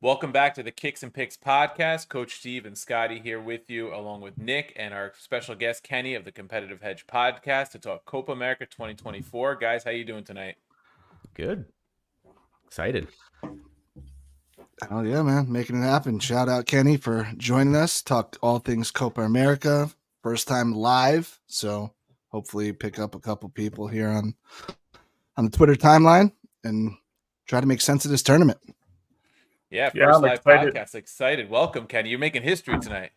Welcome back to the Kicks and Picks podcast. Coach Steve and Scotty here with you, along with Nick and our special guest Kenny of the Competitive Hedge podcast to talk Copa America 2024. Guys, how you doing tonight? Good. Excited. Oh yeah, man, making it happen. Shout out Kenny for joining us. Talk all things Copa America. First time live, so hopefully pick up a couple people here on the Twitter timeline and try to make sense of this tournament. Yeah, first live podcast. Excited. Welcome, Kenny. You're making history tonight.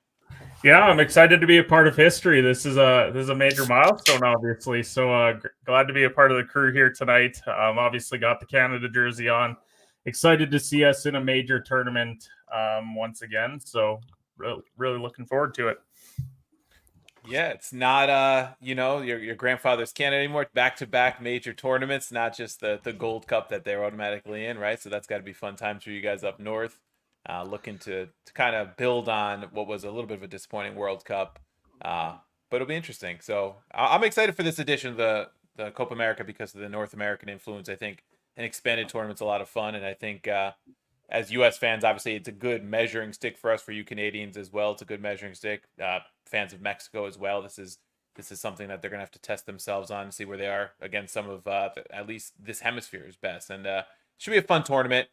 Yeah, I'm excited to be a part of history. This is a major milestone, obviously. So glad to be a part of the crew here tonight. Obviously got the Canada jersey on. Excited to see us in a major tournament once again. So really looking forward to it. Yeah, it's not your grandfather's Canada anymore. Back-to-back major tournaments, not just the Gold Cup that they're automatically in, right? So that's got to be fun times for you guys up north. Looking to kind of build on what was a little bit of a disappointing World Cup, but it'll be interesting. So I'm excited for this edition of the Copa America because of the North American influence. I think an expanded tournament's a lot of fun, and I think as U.S. fans, obviously it's a good measuring stick for us, for you Canadians as well. It's a good measuring stick. Fans of Mexico as well. This is something that they're gonna have to test themselves on and see where they are against some of at least this hemisphere's best, and should be a fun tournament.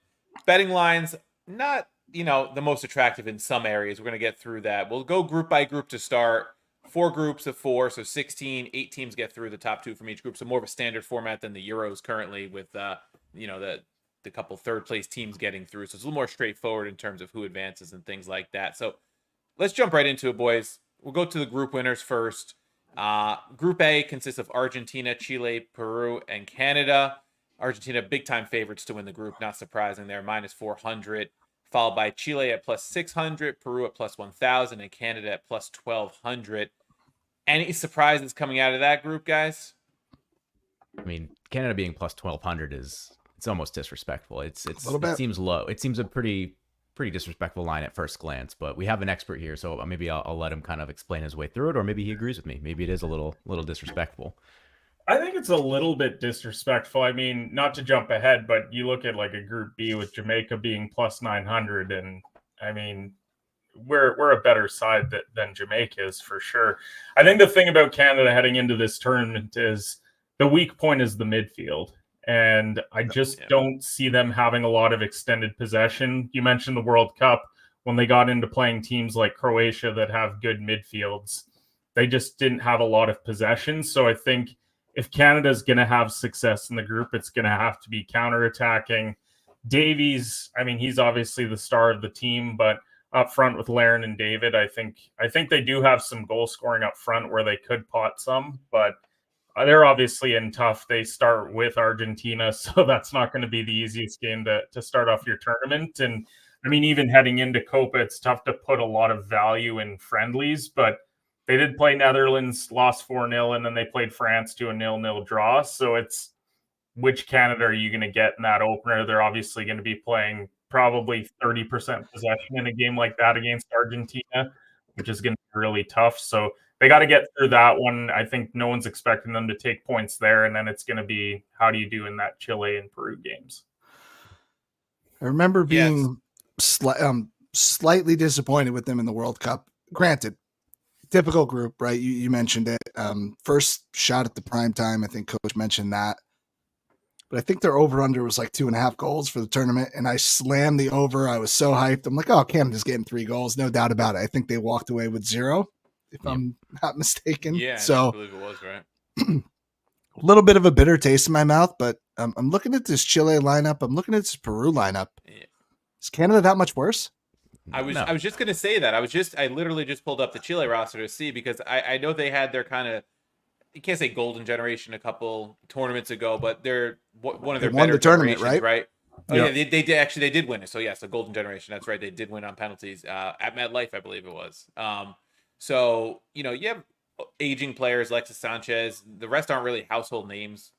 Betting lines not the most attractive in some areas. We're going to get through that. We'll go group by group to start. 4 groups of 4, so 16. 8 teams get through, the top 2 from each group. So more of a standard format than the Euros currently, with the couple third place teams getting through. So it's a little more straightforward in terms of who advances and things like that. So let's jump right into it, boys. We'll go to the group winners first. Group A consists of Argentina, Chile, Peru, and Canada. Argentina big time favorites to win the group. Not surprising, they're minus 400. Followed by Chile at plus 600, Peru at plus 1,000, and Canada at plus 1,200. Any surprises coming out of that group, guys? I mean, Canada being plus 1,200 it's almost disrespectful. It seems low. It seems a pretty disrespectful line at first glance. But we have an expert here, so maybe I'll let him kind of explain his way through it, or maybe he agrees with me. Maybe it is a little disrespectful. I think it's a little bit disrespectful. I mean, not to jump ahead, but you look at like a Group B with Jamaica being plus 900, and I mean, we're a better side than Jamaica is for sure. I think the thing about Canada heading into this tournament is the weak point is the midfield, and I just don't see them having a lot of extended possession. You mentioned the World Cup. When they got into playing teams like Croatia that have good midfields, they just didn't have a lot of possession. So I think if Canada's going to have success in the group, it's going to have to be counterattacking. Davies, I mean, he's obviously the star of the team, but up front with Larin and David, I think they do have some goal scoring up front where they could pot some, but they're obviously in tough. They start with Argentina, so that's not going to be the easiest game to start off your tournament. And I mean, even heading into Copa, it's tough to put a lot of value in friendlies, but they did play Netherlands, lost 4-0, and then they played France to a 0-0 draw. So it's which Canada are you going to get in that opener? They're obviously going to be playing probably 30% possession in a game like that against Argentina, which is going to be really tough. So they got to get through that one. I think no one's expecting them to take points there. And then it's going to be, how do you do in that Chile and Peru games? I remember being slightly disappointed with them in the World Cup. Granted, typical group, right? You mentioned it. First shot at the prime time. I think Coach mentioned that. But I think their over-under was like 2.5 goals for the tournament, and I slammed the over. I was so hyped. I'm like, oh, Canada's getting 3 goals. No doubt about it. I think they walked away with 0, if I'm not mistaken. Yeah, so I believe it was, right? A little bit of a bitter taste in my mouth, but I'm looking at this Chile lineup. I'm looking at this Peru lineup. Yeah. Is Canada that much worse? I was just going to say that. I literally just pulled up the Chile roster to see, because I know they had their kind of, you can't say golden generation a couple tournaments ago, but they're one of their better generations, right? Oh yeah, they did win it. So yes, the golden generation. That's right. They did win on penalties at MetLife, I believe it was. So you have aging players, Alexis Sanchez. The rest aren't really household names.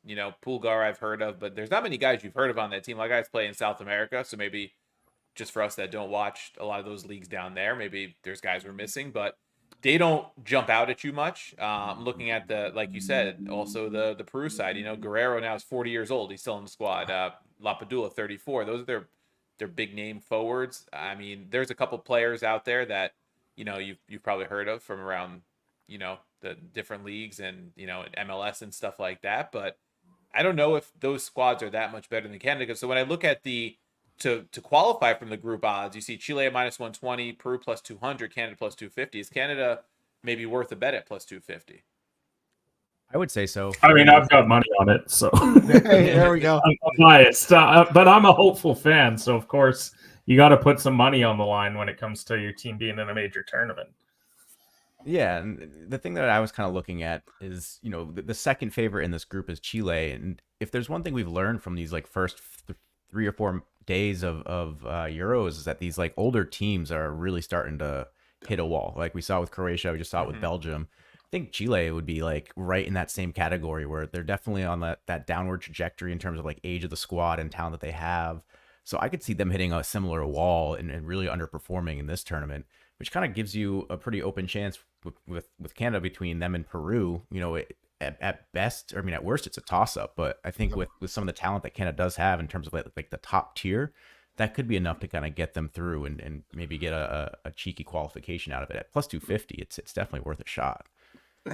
Pulgar I've heard of, but there's not many guys you've heard of on that team. A lot of guys play in South America, so maybe just for us that don't watch a lot of those leagues down there, maybe there's guys we're missing, but they don't jump out at you much. Looking at like you said, also the Peru side, Guerrero now is 40 years old. He's still in the squad. Lapadula, 34. Those are their their big name forwards. I mean, there's a couple players out there that you've probably heard of from around the different leagues and MLS and stuff like that. But I don't know if those squads are that much better than Canada. So when I look at the to qualify from the group odds, you see Chile at -120, Peru plus 200, Canada plus 250. Is Canada maybe worth a bet at plus 250? I would say so. I mean, I've got money on it, so Hey, there we go. I'm biased, but I'm a hopeful fan. So of course, you got to put some money on the line when it comes to your team being in a major tournament. Yeah, and the thing that I was kind of looking at is, the second favorite in this group is Chile, and if there's one thing we've learned from these like first 3 or 4 days of Euros is that these like older teams are really starting to hit a wall. Like we saw with Croatia, we just saw it with Belgium. I think Chile would be like right in that same category where they're definitely on that downward trajectory in terms of like age of the squad and talent that they have. So I could see them hitting a similar wall and really underperforming in this tournament, which kind of gives you a pretty open chance with Canada between them and Peru. At best, or I mean, at worst, it's a toss up. But I think with some of the talent that Canada does have in terms of like the top tier, that could be enough to kind of get them through and maybe get a cheeky qualification out of it. At plus 250, it's definitely worth a shot.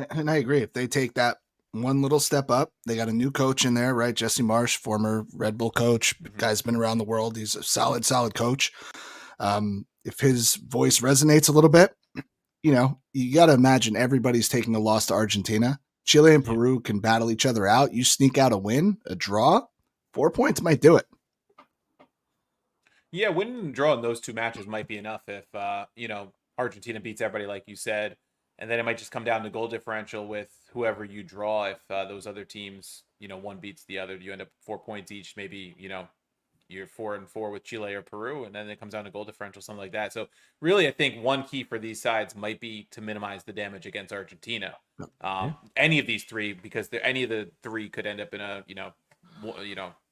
And I agree. If they take that one little step up, they got a new coach in there, right? Jesse Marsh, former Red Bull coach, guy's been around the world. He's a solid coach. If his voice resonates a little bit, you got to imagine everybody's taking a loss to Argentina. Chile and Peru can battle each other out. You sneak out a win, a draw, 4 points might do it. Yeah, winning and drawing those two matches might be enough if Argentina beats everybody like you said. And then it might just come down to goal differential with whoever you draw. If those other teams, one beats the other, you end up 4 points each. Maybe, you're 4-4 with Chile or Peru, and then it comes down to goal differential, something like that. So really, I think one key for these sides might be to minimize the damage against Argentina. Any of these three, because any of the three could end up in a,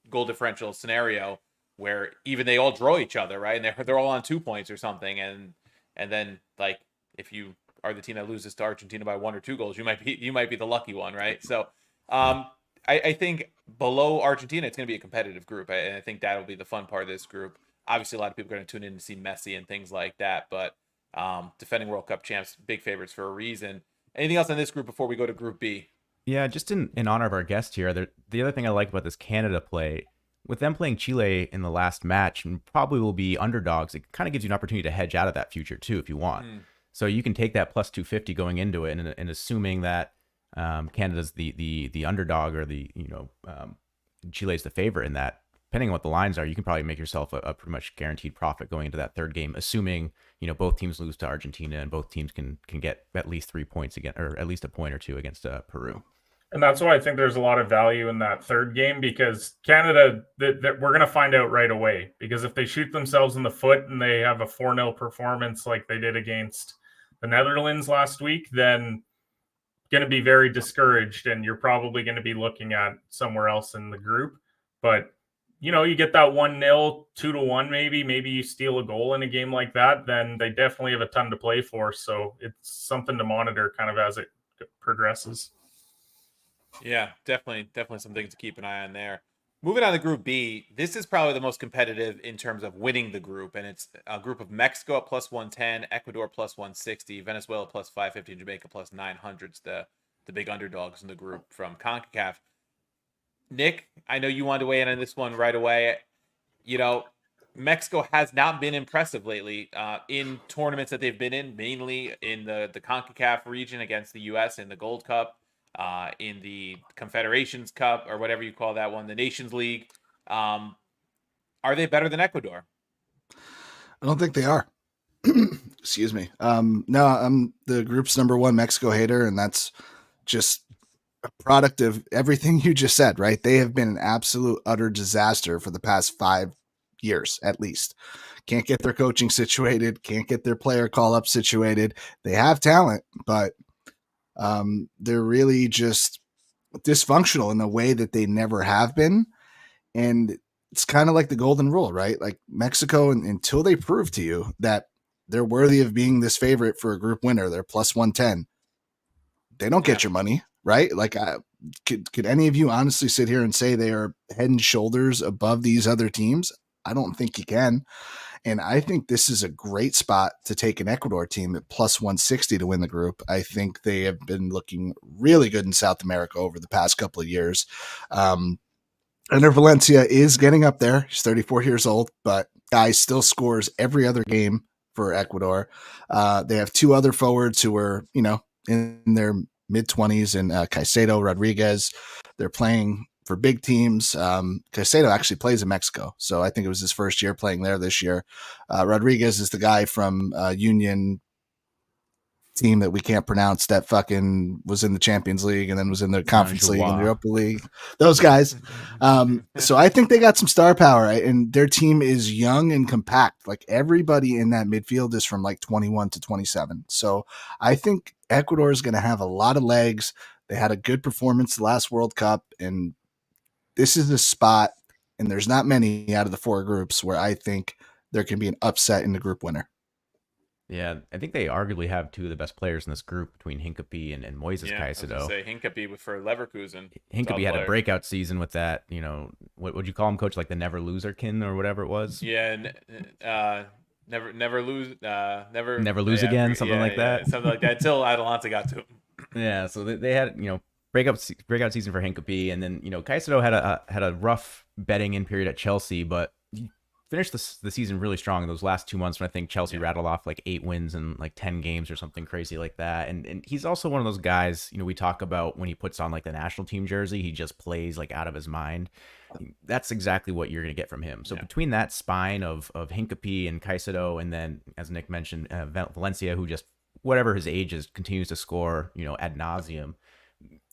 goal differential scenario where even they all draw each other, right? And they're all on 2 points or something. And then like, if you are the team that loses to Argentina by 1 or 2 goals, you might be the lucky one, right? So I think below Argentina, it's going to be a competitive group, and I think that'll be the fun part of this group. Obviously, a lot of people are going to tune in to see Messi and things like that, but defending World Cup champs, big favorites for a reason. Anything else on this group before we go to Group B? Yeah, just in honor of our guest here, the other thing I like about this Canada play, with them playing Chile in the last match, and probably will be underdogs, it kind of gives you an opportunity to hedge out of that future too, if you want. So you can take that plus 250 going into it, and assuming that Canada's the underdog, or Chile's the favorite in that, depending on what the lines are, you can probably make yourself a pretty much guaranteed profit going into that third game, assuming both teams lose to Argentina and both teams can get at least 3 points again, or at least a point or two against Peru. And that's why I think there's a lot of value in that third game, because Canada, we're going to find out right away. Because if they shoot themselves in the foot and they have a 4-0 performance like they did against the Netherlands last week, then going to be very discouraged, and you're probably going to be looking at somewhere else in the group. But you get that 1-0, 2-1, maybe you steal a goal in a game like that, then they definitely have a ton to play for. So it's something to monitor kind of as it progresses. Yeah, definitely some things to keep an eye on there. Moving on to Group B, this is probably the most competitive in terms of winning the group, and it's a group of Mexico at plus 110, Ecuador plus 160, Venezuela plus 550, and Jamaica plus 900. The big underdogs in the group from CONCACAF. Nick, I know you wanted to weigh in on this one right away. Mexico has not been impressive lately in tournaments that they've been in, mainly in the CONCACAF region against the U.S. in the Gold Cup. In the Confederations Cup, or whatever you call that one, the Nations League. Are they better than Ecuador? I don't think they are. Excuse me. No, I'm the group's number one Mexico hater, and that's just a product of everything you just said, right? They have been an absolute utter disaster for the past 5 years, at least. Can't get their coaching situated, can't get their player call-up situated. They have talent, but they're really just dysfunctional in a way that they never have been. And it's kind of like the golden rule, right? Like Mexico, until they prove to you that they're worthy of being this favorite for a group winner, they're plus 110, they don't get your money, right? Like, could any of you honestly sit here and say they are head and shoulders above these other teams? I don't think you can. And I think this is a great spot to take an Ecuador team at plus 160 to win the group. I think they have been looking really good in South America over the past couple of years. Under Valencia is getting up there. He's 34 years old, but guy still scores every other game for Ecuador. They have two other forwards who are, in their mid-20s, and Caicedo, Rodriguez. They're playing for big teams. Caicedo actually plays in Mexico, so I think it was his first year playing there this year. Rodriguez is the guy from Union team that we can't pronounce that fucking was in the Champions League and then was in the Conference League and the Europa League. Those guys. So I think they got some star power, and their team is young and compact. Like everybody in that midfield is from like 21 to 27. So I think Ecuador is going to have a lot of legs. They had a good performance the last World Cup, and this is the spot, and there's not many out of the four groups where I think there can be an upset in the group winner. Yeah, I think they arguably have two of the best players in this group between Hincapie and Moises Caicedo. I was gonna say Hincapie for Leverkusen. Hincapie had a breakout season with that, what would you call him, coach? Like the never loser kin or whatever it was? Yeah, never lose again, something like that. Something like that until Atalanta got to him. Yeah, so they had, breakout season for Hincapie, and then, Caicedo had a rough betting in period at Chelsea, but finished the season really strong in those last 2 months when I think Chelsea rattled off like 8 wins in like 10 games or something crazy like that. And he's also one of those guys, we talk about when he puts on like the national team jersey, he just plays like out of his mind. That's exactly what you're going to get from him. So between that spine of Hincapie and Caicedo, and then, as Nick mentioned, Valencia, who just, whatever his age is, continues to score, ad nauseum.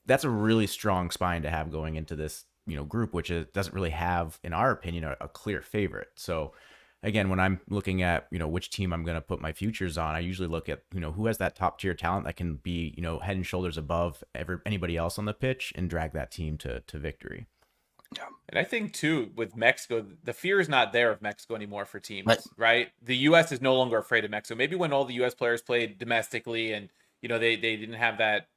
That's a really strong spine to have going into this group, which doesn't really have, in our opinion, a clear favorite. So again, when I'm looking at, which team I'm going to put my futures on, I usually look at, who has that top tier talent that can be, head and shoulders above anybody else on the pitch and drag that team to victory. Yeah. And I think too, with Mexico, the fear is not there of Mexico anymore for teams, right? The U.S. is no longer afraid of Mexico. Maybe when all the U.S. players played domestically and, they didn't have that,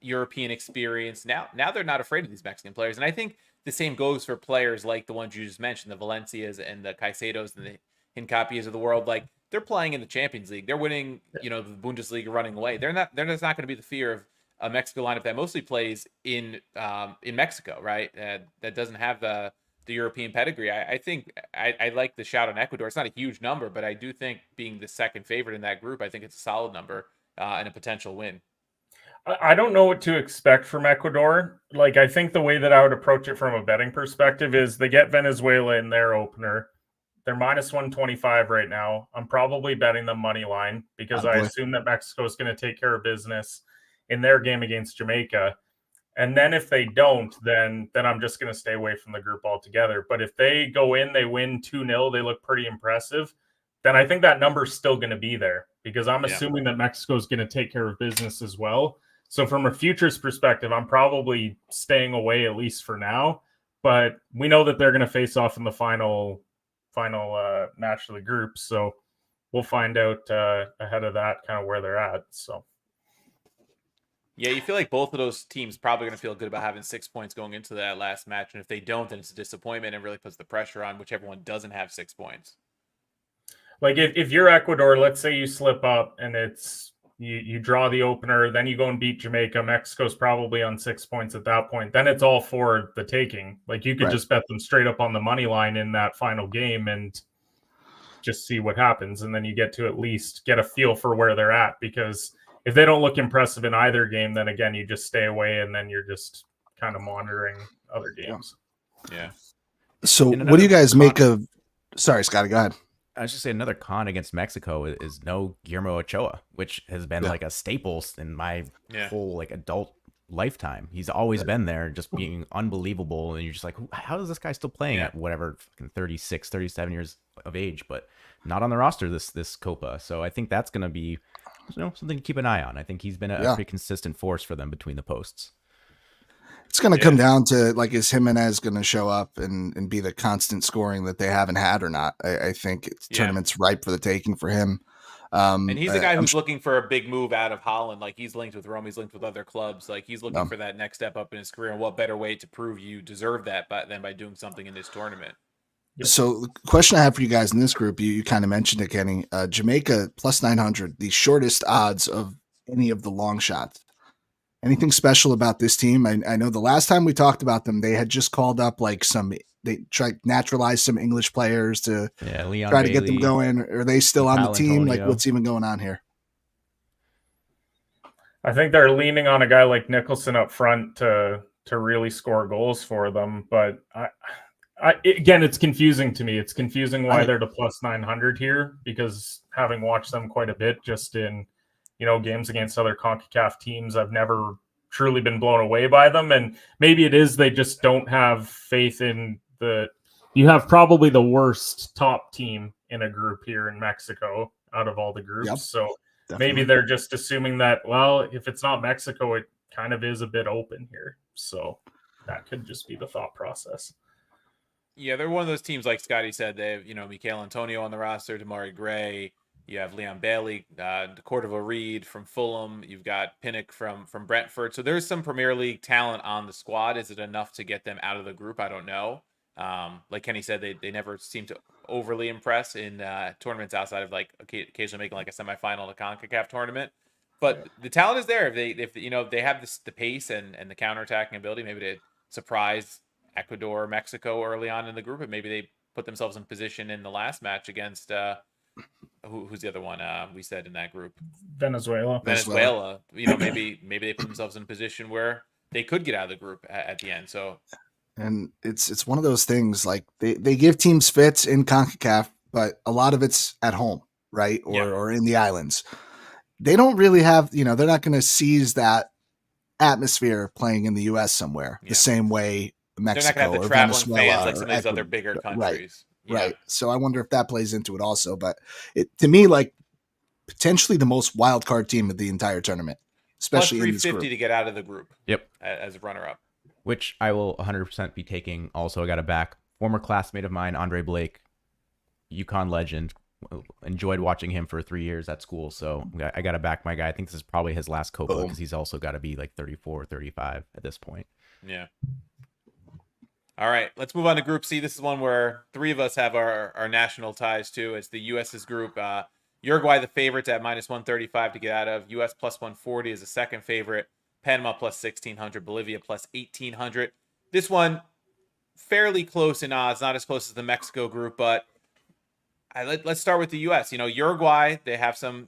European experience. Now they're not afraid of these Mexican players. And I think the same goes for players like the ones you just mentioned, the Valencias and the Caicedos and the Hincapies of the world. Like, they're playing in the Champions League. They're winning, the Bundesliga running away. There's not going to be the fear of a Mexico lineup that mostly plays in Mexico, right? That doesn't have the European pedigree. I think I like the shout on Ecuador. It's not a huge number, but I do think being the second favorite in that group, I think it's a solid number and a potential win. I don't know what to expect from Ecuador. Like, I think the way that I would approach it from a betting perspective is they get Venezuela in their opener. They're minus 125 right now. I'm probably betting them money line because I assume that Mexico is going to take care of business in their game against Jamaica. And then if they don't, then I'm just going to stay away from the group altogether. But if they go in, they win 2-0, they look pretty impressive, then I think that number's still going to be there because I'm assuming that Mexico is going to take care of business as well. So from a futures perspective, I'm probably staying away at least for now. But we know that they're going to face off in the final match of the group. So we'll find out ahead of that kind of where they're at. So. Yeah, you feel like both of those teams probably going to feel good about having 6 points going into that last match. And if they don't, then it's a disappointment and really puts the pressure on whichever one doesn't have 6 points. Like if you're Ecuador, let's say you slip up and it's you draw the opener, then you go and beat Jamaica. Mexico's probably on 6 points at that point. Then it's all for the taking. Like you could just bet them straight up on the money line in that final game and just see what happens. And then you get to at least get a feel for where they're at, because if they don't look impressive in either game, then again, you just stay away and then you're just kind of monitoring other games. Yeah. So what do you guys make of... Sorry, Scotty, go ahead. I was just saying another con against Mexico is no Guillermo Ochoa, which has been like a staple in my whole like adult lifetime. He's always been there, just being unbelievable. And you're just like, how is this guy still playing at whatever, 36, 37 years of age, but not on the roster this Copa. So I think that's going to be something to keep an eye on. I think he's been a pretty consistent force for them between the posts. It's going to come down to, like, is Jimenez going to show up and be the constant scoring that they haven't had or not? I think tournament's ripe for the taking for him. And he's a guy who's looking for a big move out of Holland. Like, he's linked with Rome. He's linked with other clubs. Like, he's looking for that next step up in his career. And what better way to prove you deserve that than by doing something in this tournament? Yep. So the question I have for you guys in this group, you kind of mentioned it, Kenny. Jamaica plus 900, the shortest odds of any of the long shots. Anything special about this team? I know the last time we talked about them, they had just called up like they tried naturalize some English players to Leon try Bailey, to get them going. Are they still on the Kyle team? Antonio. Like, what's even going on here? I think they're leaning on a guy like Nicholson up front to really score goals for them. But again, it's confusing to me. It's confusing why they're the plus 900 here, because having watched them quite a bit just in, games against other CONCACAF teams, I've never truly been blown away by them. And maybe it is they just don't have faith in you have probably the worst top team in a group here in Mexico out of all the groups. Yep, so definitely. maybe they're just assuming that, well, if it's not Mexico, it kind of is a bit open here. So that could just be the thought process. Yeah, they're one of those teams, like Scotty said. They have, Mikael Antonio on the roster, Damari Gray. You have Leon Bailey, Cordova Reed from Fulham. You've got Pinnock from Brentford. So there's some Premier League talent on the squad. Is it enough to get them out of the group? I don't know. Like Kenny said, they never seem to overly impress in tournaments outside of like occasionally making like a semifinal in a CONCACAF tournament. But the talent is there. If they have the pace and the counterattacking ability, maybe to surprise Ecuador, Mexico early on in the group, and maybe they put themselves in position in the last match against who's the other one we said in that group? Venezuela. Maybe they put themselves in a position where they could get out of the group at the end. So, and it's one of those things, like they give teams fits in CONCACAF, but a lot of it's at home, right? Or in the islands. They don't really have, they're not going to seize that atmosphere playing in the US somewhere the same way Mexico they're not going to have the or traveling Venezuela fans like some of these Ecuador. other bigger countries. Right. So I wonder if that plays into it also. But to me, like, potentially the most wild card team of the entire tournament, especially plus in this 350 group. to get out of the group. Yep. As a runner-up. Which I will 100% be taking. Also, I got a back. Former classmate of mine, Andre Blake, UConn legend. Enjoyed watching him for 3 years at school. So I got to back my guy. I think this is probably his last Copa because he's also got to be like 34, 35 at this point. Yeah. All right, let's move on to Group C. This is one where three of us have our national ties to. It's the U.S.'s group. Uruguay, the favorites at minus 135 to get out of. U.S. plus 140 is the second favorite. Panama plus 1,600. Bolivia plus 1,800. This one, fairly close in odds. Not as close as the Mexico group, but let's start with the U.S. Uruguay, they have some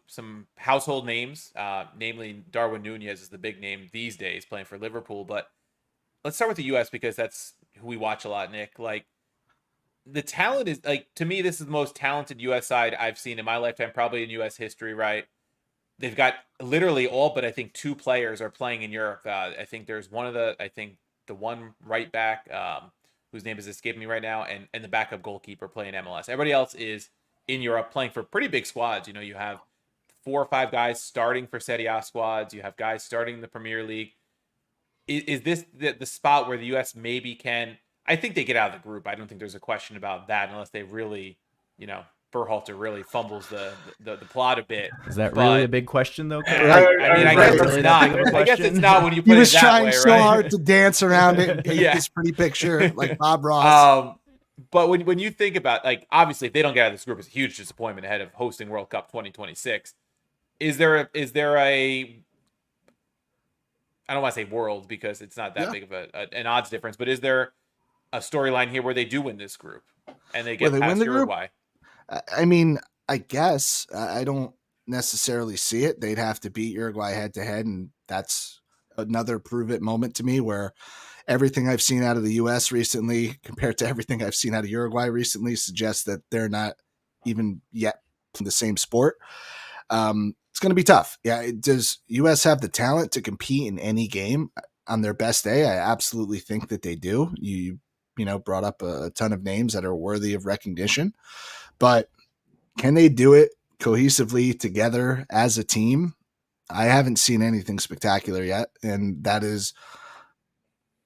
household names, namely Darwin Nunez is the big name these days playing for Liverpool. But let's start with the U.S. because that's who we watch a lot, Nick. Like, the talent is, like, to me, this is the most talented U.S. side I've seen in my lifetime, probably in U.S. history, right? They've got literally all but I think two players are playing in Europe. I think there's the one right back whose name is escaping me right now, and the backup goalkeeper playing MLS. Everybody else is in Europe playing for pretty big squads. You have 4 or 5 guys starting for Serie A squads. You have guys starting in the Premier League. Is this the spot where the U.S. maybe can? I think they get out of the group. I don't think there's a question about that unless they really, Berhalter really fumbles the plot a bit. Is that really a big question, though? I guess it's not. I guess it's not when you put it that way, right? He was trying so hard to dance around it and paint this pretty picture like Bob Ross. But when you think about, like, obviously, if they don't get out of this group, it's a huge disappointment ahead of hosting World Cup 2026. Is there a I don't want to say world because it's not that big of an odds difference, but is there a storyline here where they do win this group and they get past Uruguay? I mean, I guess I don't necessarily see it. They'd have to beat Uruguay head to head, and that's another prove it moment to me where everything I've seen out of the U.S. recently compared to everything I've seen out of Uruguay recently suggests that they're not even yet in the same sport. It's going to be tough. Yeah. Does U.S. have the talent to compete in any game on their best day? I absolutely think that they do. You brought up a ton of names that are worthy of recognition, but can they do it cohesively together as a team? I haven't seen anything spectacular yet, and that is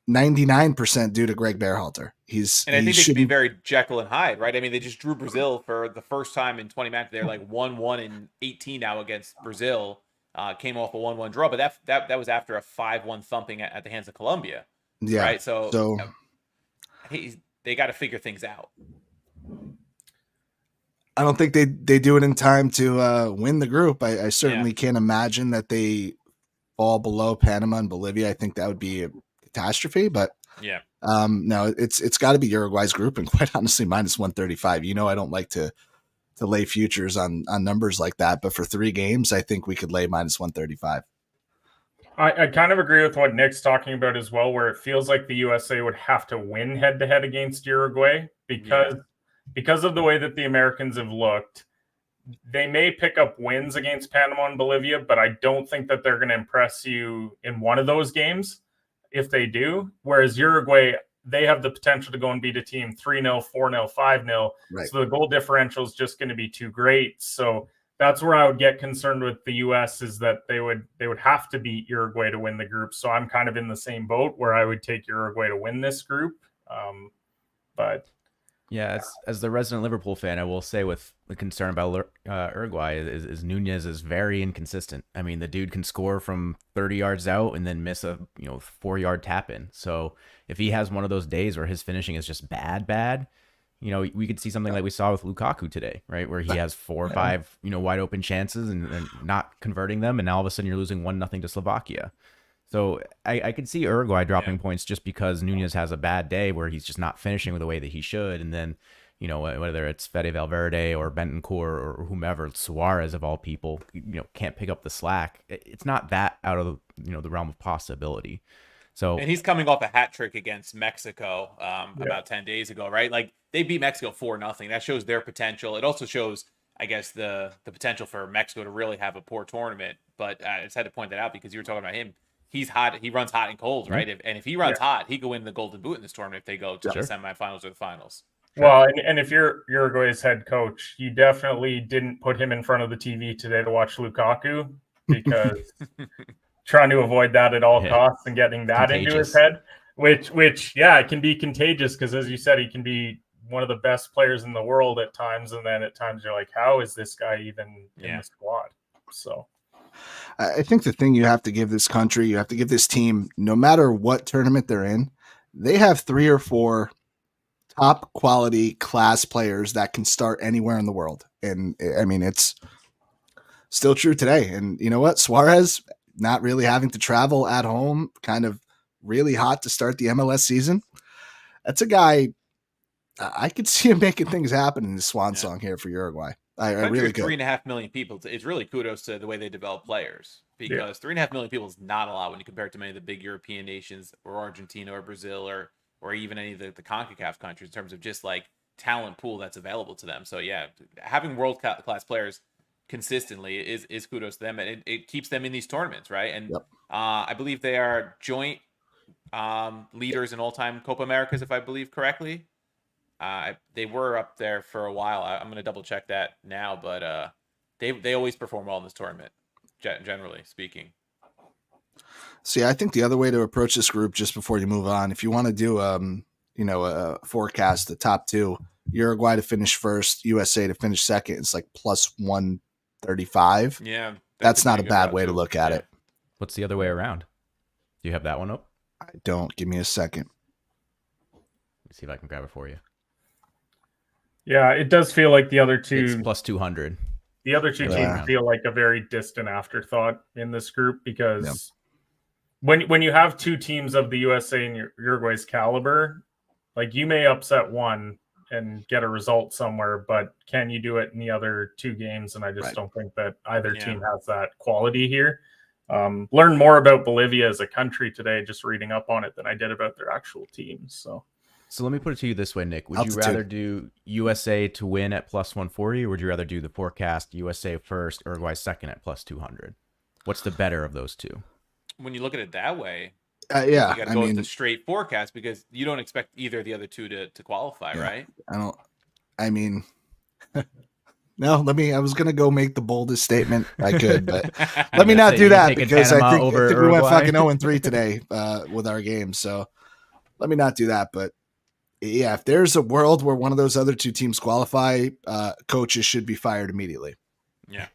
99% due to Greg Berhalter. And I think they should be very Jekyll and Hyde, right? I mean, they just drew Brazil for the first time in 20 matches. They're like 1-1 in 18 now against Brazil. Came off a 1-1 draw, but that was after a 5-1 thumping at the hands of Colombia. Yeah. Right. So they got to figure things out. I don't think they do it in time to win the group. I certainly can't imagine that they fall below Panama and Bolivia. I think that would be a catastrophe. But no, it's got to be Uruguay's group, and quite honestly, -135. I don't like to lay futures on numbers like that, but for 3 games, I think we could lay -135. I kind of agree with what Nick's talking about as well, where it feels like the USA would have to win head to head against Uruguay because of the way that the Americans have looked. They may pick up wins against Panama and Bolivia, but I don't think that they're going to impress you in one of those games if they do. Whereas Uruguay, they have the potential to go and beat a team 3-0, 4-0, 5-0. Right. So the goal differential is just going to be too great. So that's where I would get concerned with the US, is that they would have to beat Uruguay to win the group. So I'm kind of in the same boat where I would take Uruguay to win this group. But yeah, as the resident Liverpool fan, I will say with the concern about Uruguay is Nunez is very inconsistent. I mean, the dude can score from 30 yards out and then miss a 4-yard tap in. So if he has one of those days where his finishing is just bad, we could see something like we saw with Lukaku today, right? Where he has 4 or 5, wide open chances and not converting them. And now all of a sudden you're losing 1-0 to Slovakia. So I could see Uruguay dropping points just because Nunez has a bad day where he's just not finishing the way that he should. And then, whether it's Fede Valverde or Bentancur or whomever, Suarez of all people, can't pick up the slack. It's not that out of the realm of possibility. So, and he's coming off a hat trick against Mexico about 10 days ago, right? Like, they beat Mexico 4-0. That shows their potential. It also shows, I guess, the potential for Mexico to really have a poor tournament. But I just had to point that out because you were talking about him. He's hot. He runs hot and cold, right? If he runs hot, he could win the Golden Boot in this tournament if they go to the semifinals or the finals. Well, and if you're Uruguay's head coach, you definitely didn't put him in front of the TV today to watch Lukaku, because trying to avoid that at all costs and getting that into his head, which it can be contagious, because as you said, he can be one of the best players in the world at times, and then at times you're like, how is this guy even in the squad? So I think the thing you have to give this country, you have to give this team, no matter what tournament they're in, they have 3 or 4 top quality class players that can start anywhere in the world. And I mean, it's still true today. And you know what? Suarez not really having to travel at home, kind of really hot to start the MLS season. That's a guy I could see him making things happen in the swan song here for Uruguay. I really could. 3.5 million people. It's really kudos to the way they develop players, because 3.5 million people is not a lot when you compare it to many of the big European nations, or Argentina or Brazil, or even any of the CONCACAF countries, in terms of just like talent pool that's available to them. So yeah, having world class players consistently is kudos to them, and it keeps them in these tournaments, right? And I believe they are joint leaders in all-time Copa Americas, if I believe correctly. They were up there for a while. I'm going to double check that now, but they always perform well in this tournament, generally speaking. See, I think the other way to approach this group, just before you move on, if you want to do a forecast, the top 2, Uruguay to finish first, USA to finish second, it's like +135. Yeah, that's not a bad way to look at it. What's the other way around? Do you have that one up? I don't. Give me a second. Let me see if I can grab it for you. Yeah, it does feel like the other two. It's +200. The other two teams feel like a very distant afterthought in this group, because when you have 2 teams of the USA and Uruguay's caliber, like, you may upset one and get a result somewhere, but can you do it in the other 2 games? And I just don't think that either team has that quality here. Learn more about Bolivia as a country today, just reading up on it, than I did about their actual teams. So let me put it to you this way, Nick. Would you rather do USA to win at +140, or would you rather do the forecast USA first, Uruguay second at +200? What's the better of those two? When you look at it that way, you got to go with the straight forecast, because you don't expect either of the other two to qualify, right? No, I was going to go make the boldest statement I could, but let me not do that, because I think we went fucking 0-3 today with our game. So let me not do that. But yeah, if there's a world where one of those other 2 teams qualify, coaches should be fired immediately. Yeah.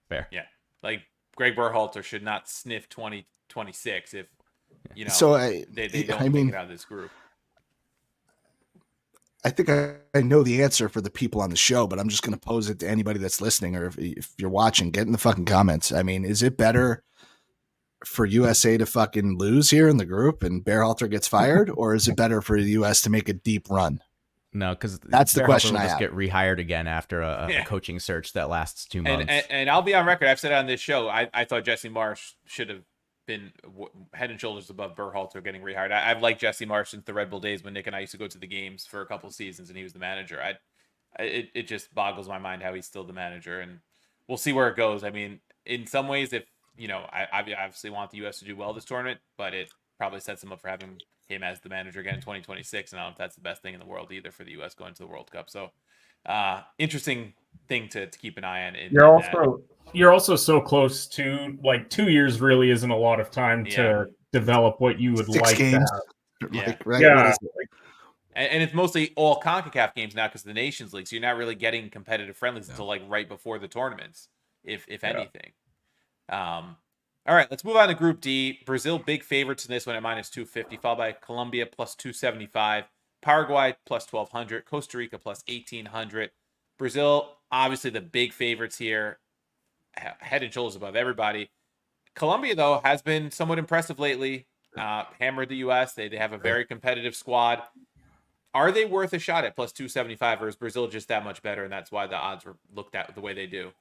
Fair. Yeah. Like, Greg Berhalter should not sniff 2026 if, they don't make it out of this group. I think I know the answer for the people on the show, but I'm just going to pose it to anybody that's listening, or if you're watching, get in the fucking comments. I mean, is it better for USA to fucking lose here in the group and Berhalter gets fired, or is it better for the US to make a deep run? No, because that's the question. Will I just have. get rehired again after a coaching search that lasts 2 months. And I'll be on record. I've said it on this show. I thought Jesse Marsch should have been head and shoulders above Berhalter getting rehired. I've liked Jesse Marsch since the Red Bull days when Nick and I used to go to the games for a couple of seasons and he was the manager. It just boggles my mind how he's still the manager, and we'll see where it goes. I mean, in some ways, if I obviously want the U.S. to do well this tournament, but it probably sets him up for having him as the manager again in 2026. And I don't know if that's the best thing in the world either for the U.S. going to the World Cup. So interesting thing to keep an eye on. You're also so close to, like, 2 years really isn't a lot of time to develop what you would 6 like games. to have. Like, right? Yeah. And it's mostly all CONCACAF games now because of the Nations League. So you're not really getting competitive friendlies until like right before the tournaments, if anything. All right, let's move on to Group D. Brazil, big favorites in this one at minus 250, followed by Colombia plus 275, Paraguay plus 1200, Costa Rica plus 1800. Brazil, obviously the big favorites here, head and shoulders above everybody. Colombia, though, has been somewhat impressive lately. Hammered the U.S. They have a very competitive squad. Are they worth a shot at plus 275, or is Brazil just that much better, and that's why the odds were looked at the way they do?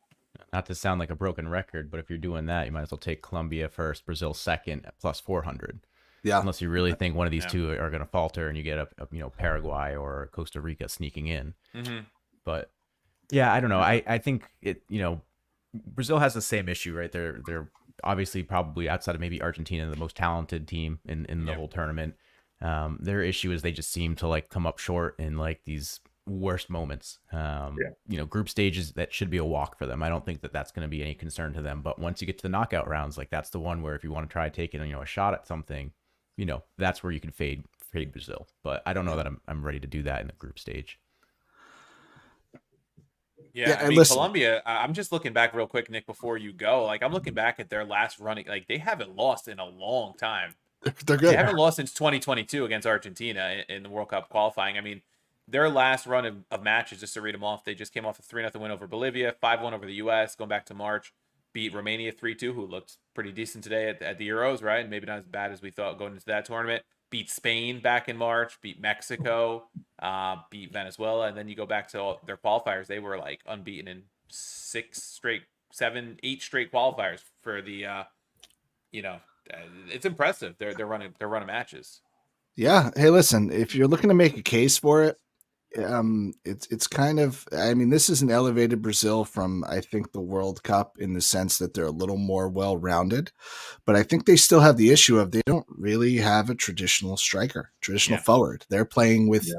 Not to sound like a broken record, but if you're doing that, you might as well take Colombia first, Brazil second at plus 400. Yeah. Unless you really think one of these two are going to falter and you get a Paraguay or Costa Rica sneaking in. Mm-hmm. But yeah, I don't know. I think Brazil has the same issue, right? They're obviously probably outside of maybe Argentina, the most talented team in the whole tournament. Their issue is they just seem to like come up short in like these worst moments. Group stages, that should be a walk for them. I don't think that that's going to be any concern to them. But once you get to the knockout rounds, like that's the one where if you want to try taking a shot at something, that's where you can fade Brazil. But I don't know that I'm ready to do that in the group stage. Yeah, I mean, Colombia, I'm just looking back real quick, Nick, before you go. Like, I'm looking back at their last running. Like, they haven't lost in a long time. They're good. They haven't lost since 2022 against Argentina in the World Cup qualifying. I mean, their last run of matches, just to read them off, they just came off a 3-0 win over Bolivia, 5-1 over the U.S., going back to March, beat Romania 3-2, who looked pretty decent today at the Euros, right? Maybe not as bad as we thought going into that tournament. Beat Spain back in March, beat Mexico, beat Venezuela, and then you go back to their qualifiers. They were like unbeaten in 8 straight qualifiers for the, it's impressive. They're running matches. Yeah. Hey, listen, if you're looking to make a case for it, it's kind of, I mean, this is an elevated Brazil from, I think, the World Cup in the sense that they're a little more well-rounded, but I think they still have the issue of they don't really have a traditional striker, forward. They're playing with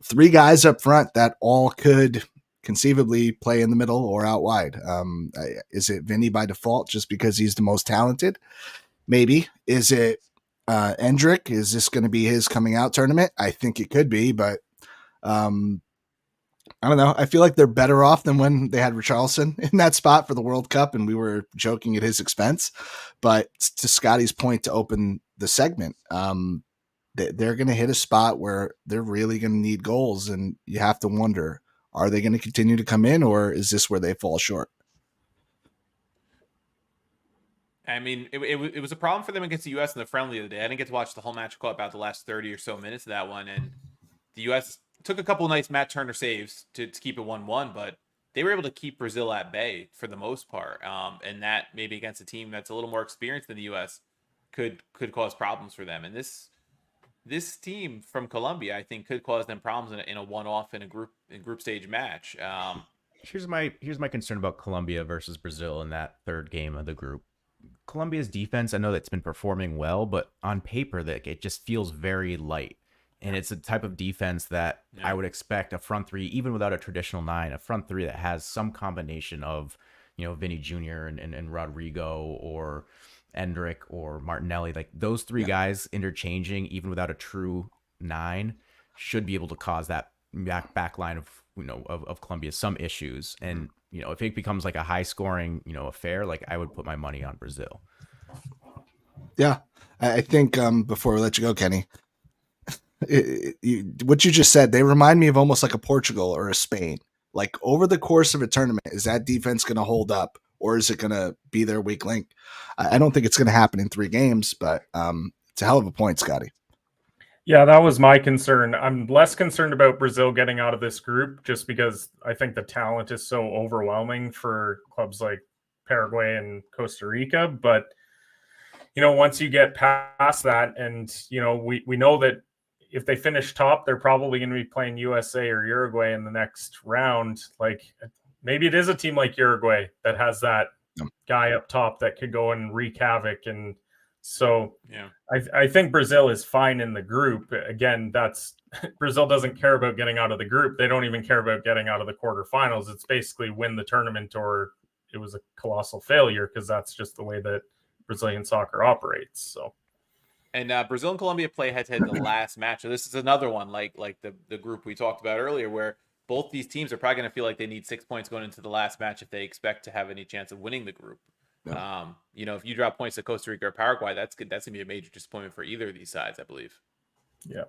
3 guys up front that all could conceivably play in the middle or out wide. Is it Vinny by default just because he's the most talented? Maybe. Is it Endrick? Is this going to be his coming out tournament? I think it could be, but I don't know. I feel like they're better off than when they had Richarlison in that spot for the World Cup and we were joking at his expense. But to Scotty's point to open the segment, they're going to hit a spot where they're really going to need goals. And you have to wonder, are they going to continue to come in, or is this where they fall short? I mean, it was a problem for them against the U.S. in the friendly the other day. I didn't get to watch the whole match. I caught about the last 30 or so minutes of that one. And the U.S. took a couple of nice Matt Turner saves to keep it 1-1, but they were able to keep Brazil at bay for the most part. And that maybe against a team that's a little more experienced than the U.S. could cause problems for them. And this team from Colombia, I think, could cause them problems in a one-off in group stage match. Here's my concern about Colombia versus Brazil in that third game of the group. Colombia's defense, I know that's been performing well, but on paper that it just feels very light. And it's a type of defense that I would expect a front three, even without a traditional 9, a front three that has some combination of, Vinny Jr. and Rodrigo or Endrick or Martinelli, like those 3 guys interchanging, even without a true 9, should be able to cause that back line of Colombia some issues. And, if it becomes like a high scoring, affair, like I would put my money on Brazil. Yeah. I think before we let you go, Kenny, What you just said, they remind me of almost like a Portugal or a Spain. Like over the course of a tournament, is that defense going to hold up, or is it going to be their weak link? I don't think it's going to happen in 3 games, but it's a hell of a point, Scotty. Yeah, that was my concern. I'm less concerned about Brazil getting out of this group just because I think the talent is so overwhelming for clubs like Paraguay and Costa Rica. But, once you get past that, and, we know that if they finish top, they're probably going to be playing USA or Uruguay in the next round. Like, maybe it is a team like Uruguay that has that guy up top that could go and wreak havoc. And so I think Brazil is fine in the group. Again, Brazil doesn't care about getting out of the group. They don't even care about getting out of the quarterfinals. It's basically win the tournament or it was a colossal failure, because that's just the way that Brazilian soccer operates. So, and Brazil and Colombia play head-to-head the last match. So this is another one like the group we talked about earlier, where both these teams are probably going to feel like they need 6 points going into the last match if they expect to have any chance of winning the group. Yeah. If you drop points to Costa Rica or Paraguay, that's good. That's gonna be a major disappointment for either of these sides, I believe. Yeah.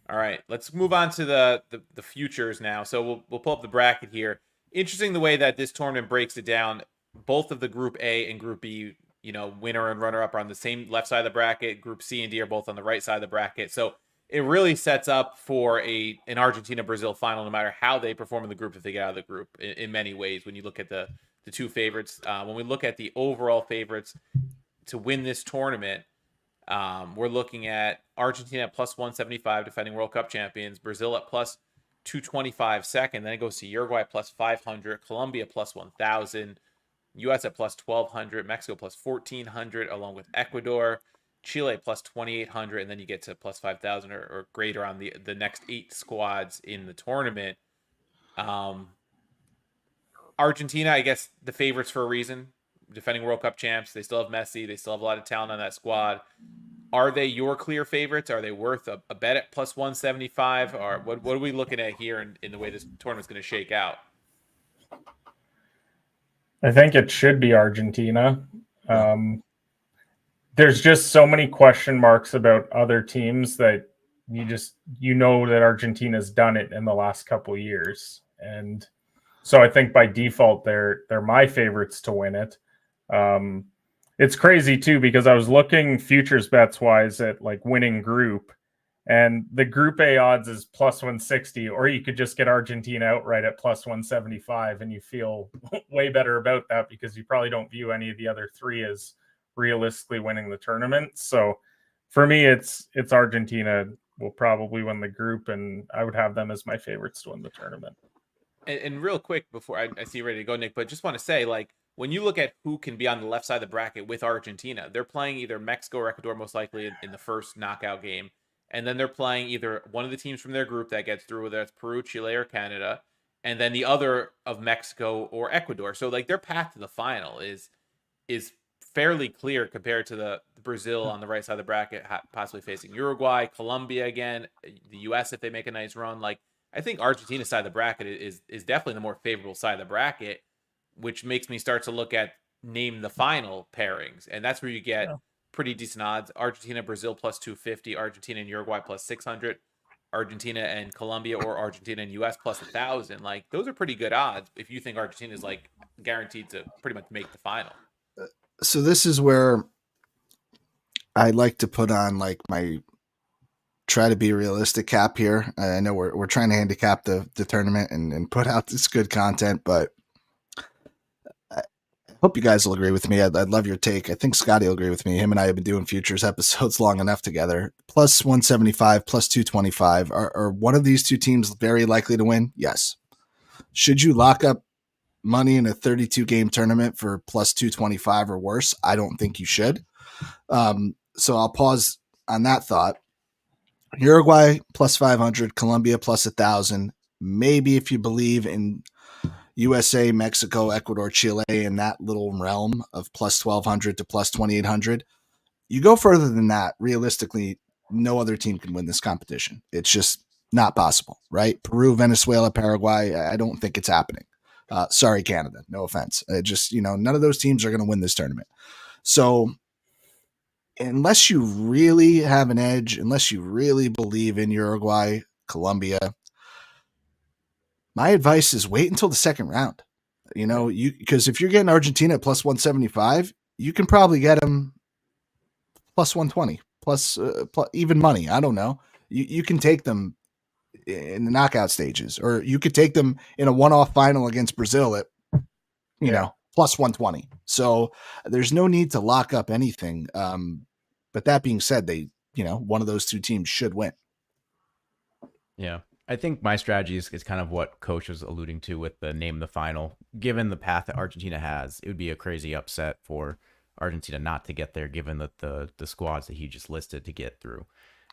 All right, let's move on to the futures now. So we'll pull up the bracket here. Interesting the way that this tournament breaks it down. Both of the Group A and Group B, winner and runner up are on the same left side of the bracket. Group C and D are both on the right side of the bracket. So it really sets up for an Argentina-Brazil final, no matter how they perform in the group if they get out of the group. In many ways, when you look at the 2 favorites, when we look at the overall favorites to win this tournament, we're looking at Argentina at plus 175, defending World Cup champions, Brazil at plus 225 second, then it goes to Uruguay plus 500, Colombia plus 1,000, US at plus 1,200, Mexico plus 1,400, along with Ecuador, Chile plus 2,800, and then you get to plus 5,000 or greater on the next 8 squads in the tournament. Argentina, I guess the favorites for a reason. Defending World Cup champs. They still have Messi. They still have a lot of talent on that squad. Are they your clear favorites? Are they worth a bet at plus 175? Or what are we looking at here in the way this tournament's going to shake out? I think it should be Argentina. There's just so many question marks about other teams that you know that Argentina's done it in the last couple of years. And so I think by default, they're my favorites to win it. It's crazy too, because I was looking futures bets wise at like winning group, and the Group A odds is plus 160, or you could just get Argentina outright at plus 175, and you feel way better about that because you probably don't view any of the other 3 as realistically winning the tournament. So for me, it's Argentina will probably win the group, and I would have them as my favorites to win the tournament. And real quick before I see you ready to go, Nick, but just want to say, like, when you look at who can be on the left side of the bracket with Argentina, they're playing either Mexico or Ecuador, most likely in the first knockout game. And then they're playing either one of the teams from their group that gets through, whether it's Peru, Chile, or Canada, and then the other of Mexico or Ecuador. So like their path to the final is fairly clear compared to the Brazil on the right side of the bracket, possibly facing Uruguay, Colombia again, the US if they make a nice run. Like, I think Argentina's side of the bracket is definitely the more favorable side of the bracket, which makes me start to look at name the final pairings. And that's where you get pretty decent odds. Argentina, Brazil plus 250, Argentina and Uruguay plus 600, Argentina and Colombia or Argentina and US plus 1,000. Like, those are pretty good odds if you think Argentina is like guaranteed to pretty much make the final. So this is where I like to put on like my try to be realistic cap here. I know we're trying to handicap the tournament and put out this good content, but I hope you guys will agree with me. I'd love your take. I think Scotty will agree with me. Him and I have been doing futures episodes long enough together. Plus 175, plus 225. Are one of these 2 teams very likely to win? Yes. Should you lock up money in a 32-game tournament for plus 225 or worse? I don't think you should. So I'll pause on that thought. Uruguay plus 500, Colombia plus 1,000. Maybe if you believe in USA, Mexico, Ecuador, Chile, in that little realm of plus 1,200 to plus 2,800. You go further than that, realistically, no other team can win this competition. It's just not possible, right? Peru, Venezuela, Paraguay, I don't think it's happening. Sorry, Canada, no offense. None of those teams are going to win this tournament. So unless you really have an edge, unless you really believe in Uruguay, Colombia, my advice is wait until the second round. Because if you're getting Argentina at plus 175, you can probably get them plus 120, plus even money. I don't know. You can take them in the knockout stages, or you could take them in a one-off final against Brazil at plus 120. So there's no need to lock up anything. But that being said, one of those two teams should win. Yeah. I think my strategy is kind of what Coach was alluding to with the name the final. Given the path that Argentina has, it would be a crazy upset for Argentina not to get there, given that the squads that he just listed to get through.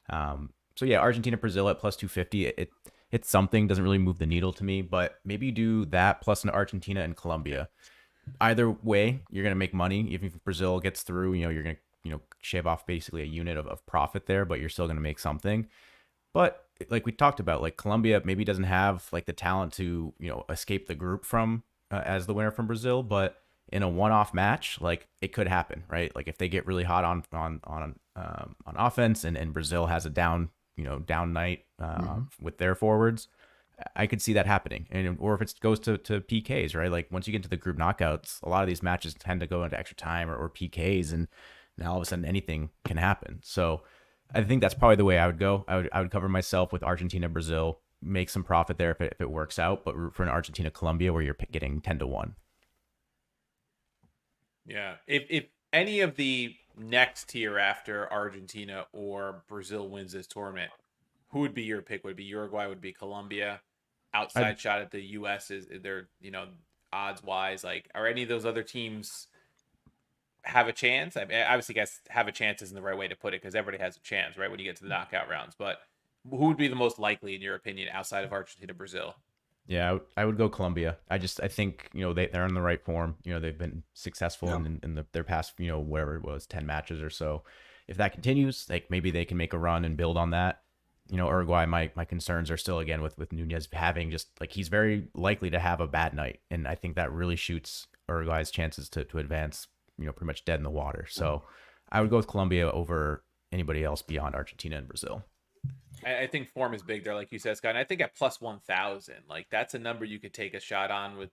So yeah, Argentina, Brazil at plus 250. It's something, doesn't really move the needle to me, but maybe do that plus an Argentina and Colombia. Either way, you're gonna make money. Even if Brazil gets through, you're gonna shave off basically a unit of profit there, but you're still gonna make something. But like we talked about, like Colombia maybe doesn't have like the talent to escape the group from as the winner from Brazil, but in a one-off match, like it could happen, right? Like if they get really hot on offense and Brazil has a down night with their forwards, I could see that happening. Or if it goes to PKs, right? Like once you get into the group knockouts, a lot of these matches tend to go into extra time or PKs, and now all of a sudden anything can happen. So I think that's probably the way I would go. I would cover myself with Argentina, Brazil, make some profit there if it works out, but root for an Argentina, Colombia where you're getting 10-1. Yeah. If any of the next tier after Argentina or Brazil wins this tournament, who would be your pick? Would it be Uruguay? Would it be Colombia? Outside shot at the U.S. is there, odds wise, like, are any of those other teams have a chance? I mean, obviously, guess have a chance isn't the right way to put it, because everybody has a chance, right, when you get to the knockout rounds. But who would be the most likely, in your opinion, outside of Argentina, Brazil? Yeah, I would go Colombia. I think they're in the right form. They've been successful in their past wherever it was 10 matches or so. If that continues, like maybe they can make a run and build on that. Uruguay, my concerns are still again with Nunez having just like he's very likely to have a bad night, and I think that really shoots Uruguay's chances to advance pretty much dead in the water. So I would go with Colombia over anybody else beyond Argentina and Brazil. I think form is big there, like you said, Scott. And I think at plus 1,000, like that's a number you could take a shot on with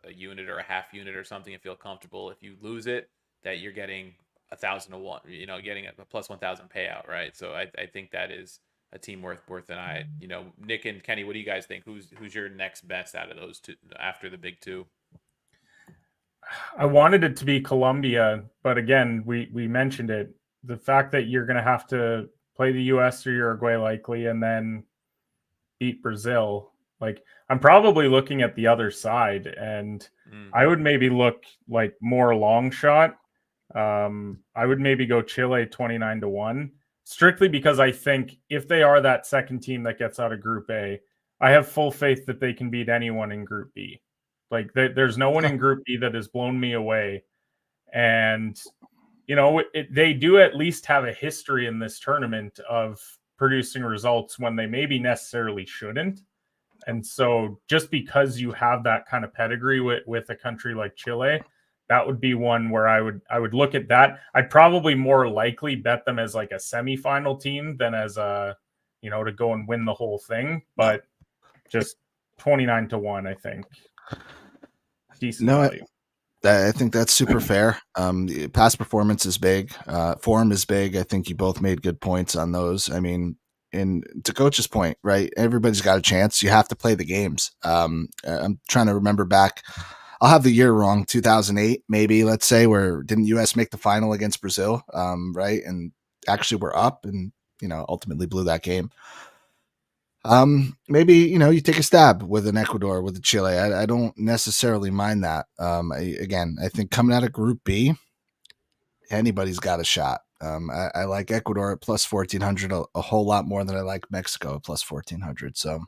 a unit or a half unit or something and feel comfortable. If you lose it, that you're getting 1,000-1, getting a plus 1,000 payout, right? So I think that is a team worth an eye. Nick and Kenny, what do you guys think? Who's your next best out of those two after the big two? I wanted it to be Colombia, but again, we mentioned it. The fact that you're going to have to play the U.S. or Uruguay likely, and then beat Brazil. Like I'm probably looking at the other side, and I would maybe look like more long shot. I would maybe go Chile 29-1, strictly because I think if they are that second team that gets out of Group A, I have full faith that they can beat anyone in Group B. Like there's no one in Group B that has blown me away, and they do at least have a history in this tournament of producing results when they maybe necessarily shouldn't. And so just because you have that kind of pedigree with a country like Chile, that would be one where I would look at that. I'd probably more likely bet them as like a semifinal team than as a, to go and win the whole thing. But just 29-1, I think. Decent value. I think that's super fair. Past performance is big. Form is big. I think you both made good points on those. I mean, and to Coach's point, right? Everybody's got a chance. You have to play the games. I'm trying to remember back. I'll have the year wrong. 2008, maybe, let's say, where didn't U.S. make the final against Brazil, right? And actually we're up and, ultimately blew that game. Maybe, you take a stab with an Ecuador, with a Chile. I don't necessarily mind that. I think coming out of Group B, anybody's got a shot. I like Ecuador at plus 1,400 a whole lot more than I like Mexico at plus 1,400. So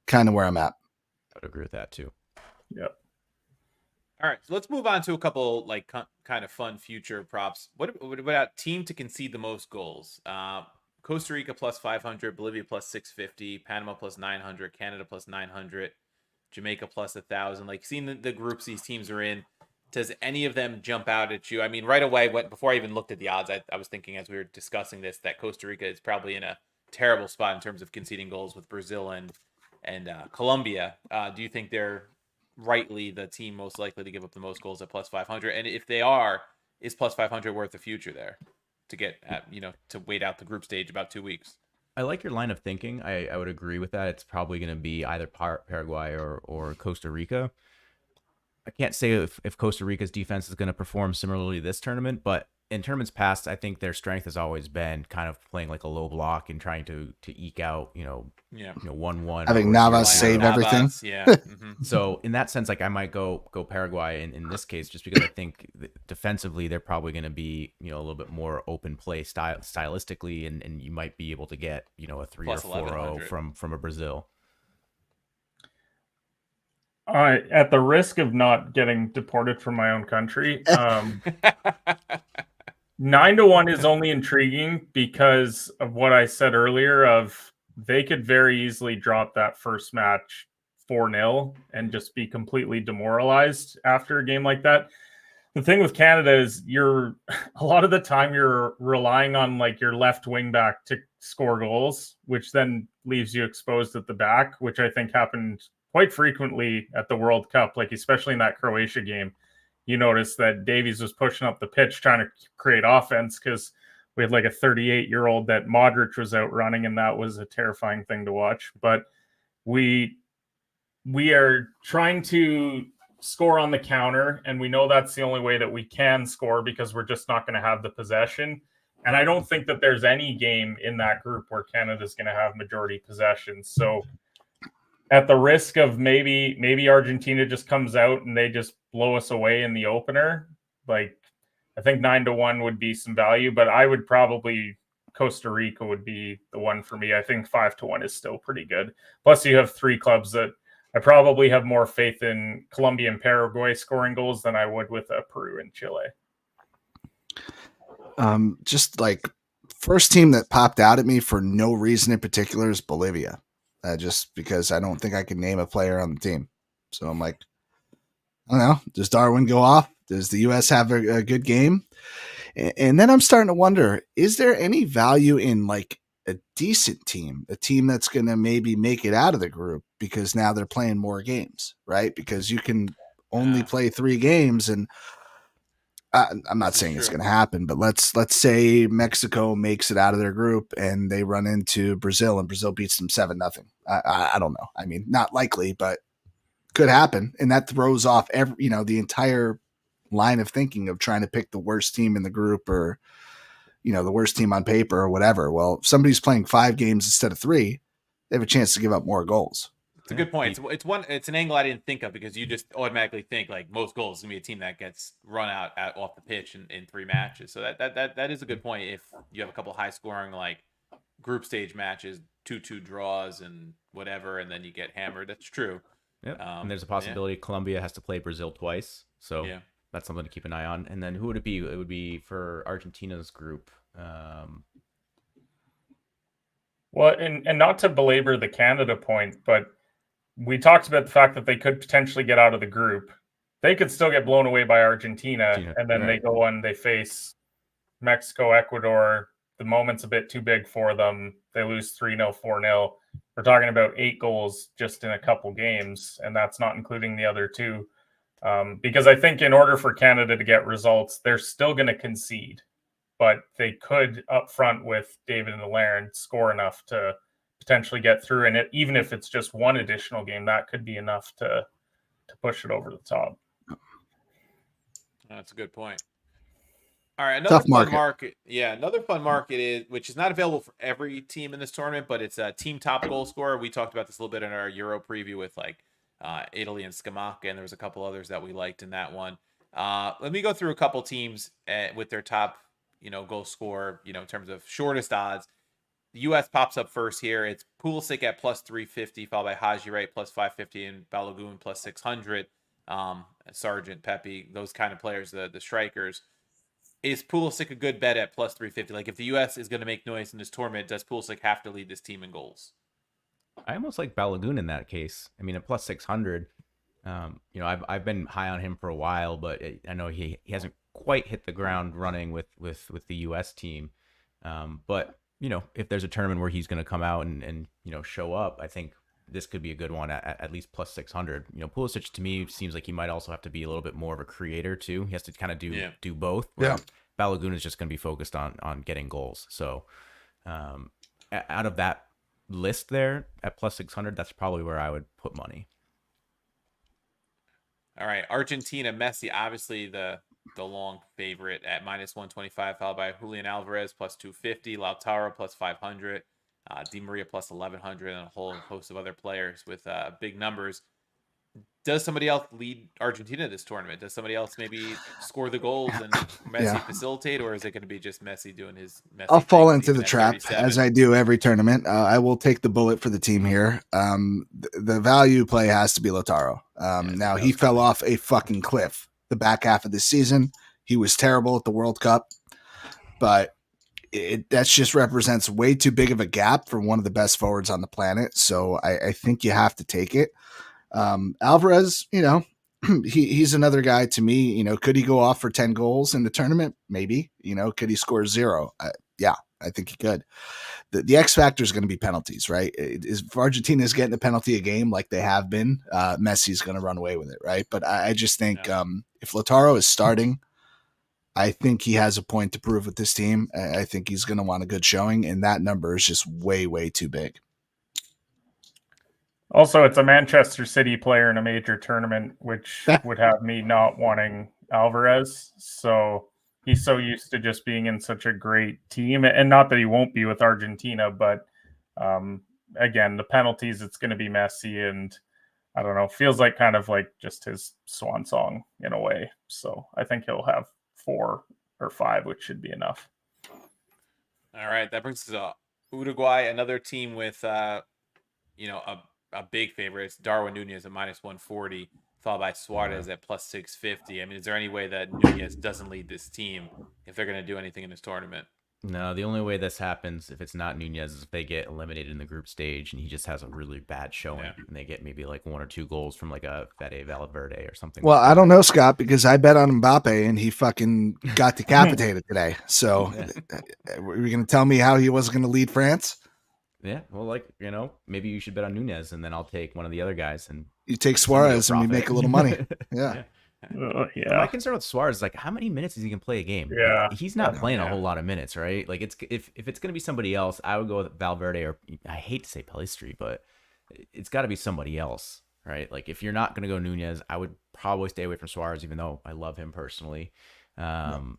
kind of where I'm at. I would agree with that too. Yep. All right, so let's move on to a couple like kind of fun future props. What about team to concede the most goals? Costa Rica plus 500, Bolivia plus 650, Panama plus 900, Canada plus 900, Jamaica plus 1,000. Like seeing the groups these teams are in, does any of them jump out at you? I mean, right away, before I even looked at the odds, I was thinking as we were discussing this that Costa Rica is probably in a terrible spot in terms of conceding goals with Brazil and Colombia. Do you think they're rightly the team most likely to give up the most goals at plus 500? And if they are, is plus 500 worth the future there to get at, to wait out the group stage about 2 weeks? I like your line of thinking. I would agree with that. It's probably going to be either Paraguay or Costa Rica. I can't say if Costa Rica's defense is going to perform similarly this tournament, but in tournaments past, I think their strength has always been kind of playing like a low block and trying to eke out, 1-1. Having Navas save everything. Yeah. Mm-hmm. So in that sense, like I might go Paraguay in this case, just because I think defensively they're probably going to be, a little bit more open play stylistically, and you might be able to get, a 3 Plus or 4-0 from a Brazil. At the risk of not getting deported from my own country, 9-1 is only intriguing because of what I said earlier of they could very easily drop that first match 4-0 and just be completely demoralized after a game like that. The thing with Canada is a lot of the time you're relying on like your left wing back to score goals, which then leaves you exposed at the back, which I think happened quite frequently at the World Cup, like especially in that Croatia game. You notice that Davies was pushing up the pitch trying to create offense because we had like a 38-year-old that Modric was out running, and that was a terrifying thing to watch. But we are trying to score on the counter, and we know that's the only way that we can score because we're just not going to have the possession. And I don't think that there's any game in that group where Canada's going to have majority possession. So at the risk of maybe Argentina just comes out and they just blow us away in the opener, like I think 9-1 would be some value, but I would probably Costa Rica would be the one for me. I think 5-1 is still pretty good. Plus you have 3 clubs that I probably have more faith in Colombia and Paraguay scoring goals than I would with Peru and Chile. Just like first team that popped out at me for no reason in particular is Bolivia. Just because I don't think I can name a player on the team. So I'm like, I don't know. Does Darwin go off? Does the U.S. have a good game? And then I'm starting to wonder, is there any value in like a decent team, a team that's going to maybe make it out of the group because now they're playing more games, right? Because you can only play 3 games, and I'm not saying it's going to happen, but let's say Mexico makes it out of their group and they run into Brazil and Brazil beats them 7-0. I don't know. I mean, not likely, but could happen. And that throws off the entire line of thinking of trying to pick the worst team in the group or, the worst team on paper or whatever. Well, if somebody's playing 5 games instead of 3, they have a chance to give up more goals. It's a good point. It's an angle I didn't think of because you just automatically think like most goals is gonna be a team that gets run out off the pitch in 3 matches. So that is a good point. If you have a couple high scoring like group stage matches, 2-2 draws and whatever, and then you get hammered. That's true. Yep. And there's a possibility Colombia has to play Brazil twice. So that's something to keep an eye on. And then who would it be? It would be for Argentina's group. Well, and not to belabor the Canada point, but we talked about the fact that they could potentially get out of the group. They could still get blown away by Argentina, and then they go on, they face Mexico, Ecuador. The moment's a bit too big for them. They lose 3-0, 4-0. We're talking about 8 goals just in a couple games, and that's not including the other 2. Because I think in order for Canada to get results, they're still going to concede, but they could up front with David and Laird score enough to potentially get through. And even if it's just 1 additional game, that could be enough to push it over the top. That's a good point. All right, another fun market. Yeah, another fun market is, which is not available for every team in this tournament, but it's a team top goal scorer. We talked about this a little bit in our Euro preview with like Italy and Scamacca, and there was a couple others that we liked in that one. Let me go through a couple teams with their top, goal scorer, in terms of shortest odds. The U.S. pops up first here. It's Pulisic at plus 350, followed by Haji Wright plus 550, and Balogun plus 600. Sargent, Pepe, those kind of players, the strikers. Is Pulisic a good bet at plus 350? Like, if the U.S. is going to make noise in this tournament, does Pulisic have to lead this team in goals? I almost like Balogun in that case. I mean, at plus 600, I've been high on him for a while, but I know he hasn't quite hit the ground running with the U.S. team. But if there's a tournament where he's going to come out and show up, I think this could be a good one at least plus 600. Pulisic to me seems like he might also have to be a little bit more of a creator too. He has to kind of do both. Yeah. Balogun is just going to be focused on getting goals. So out of that list there at plus 600, that's probably where I would put money. All right, Argentina, Messi, obviously the long favorite at minus 125, followed by Julian Alvarez plus 250, Lautaro plus 500, Di Maria plus 1100, and a whole host of other players with big numbers. Does somebody else lead Argentina this tournament? Does somebody else maybe score the goals and Messi facilitate, or is it going to be just Messi doing his Messi I'll fall thing into the at trap 37? as I do every tournament. I will take the bullet for the team here. The value play has to be Lautaro. Now he fell off a fucking cliff the back half of the season. He was terrible at the World Cup, but that just represents way too big of a gap for one of the best forwards on the planet. So I think you have to take it. Alvarez, he's another guy to me. Could he go off for 10 goals in the tournament? Maybe. Could he score 0? Yeah, I think he could. The X factor is going to be penalties, right? If Argentina is getting a penalty a game like they have been, Messi's going to run away with it, right? But I just think if Lautaro is starting, I think he has a point to prove with this team. I think he's going to want a good showing, and that number is just way, way too big. Also, it's a Manchester City player in a major tournament, which would have me not wanting Alvarez. So he's so used to just being in such a great team, and not that he won't be with Argentina, but again, the penalties, it's going to be Messi, and I don't know, feels like kind of like just his swan song in a way. So I think he'll have 4 or 5, which should be enough. All right, that brings us to Uruguay, another team with a big favorite. It's Darwin Nunez at minus 140, followed by Suarez at plus 650. I mean, is there any way that Nunez doesn't lead this team if they're going to do anything in this tournament? No, the only way this happens, if it's not Nunez, is if they get eliminated in the group stage and he just has a really bad showing and they get maybe like 1 or 2 goals from like a Fede Valverde or something. Well, I don't know, Scott, because I bet on Mbappe and he fucking got decapitated today. So were you going to tell me how he wasn't going to lead France? Yeah, well, maybe you should bet on Nunez and then I'll take one of the other guys. And you take Suarez and we make a little money. Yeah. My concern with Suarez is like, how many minutes is he gonna play a game? Yeah, he's not playing a whole lot of minutes, right? Like, if it's gonna be somebody else, I would go with Valverde, or I hate to say Pellistri, but it's got to be somebody else, right? Like, if you're not gonna go Nunez, I would probably stay away from Suarez, even though I love him personally. Fede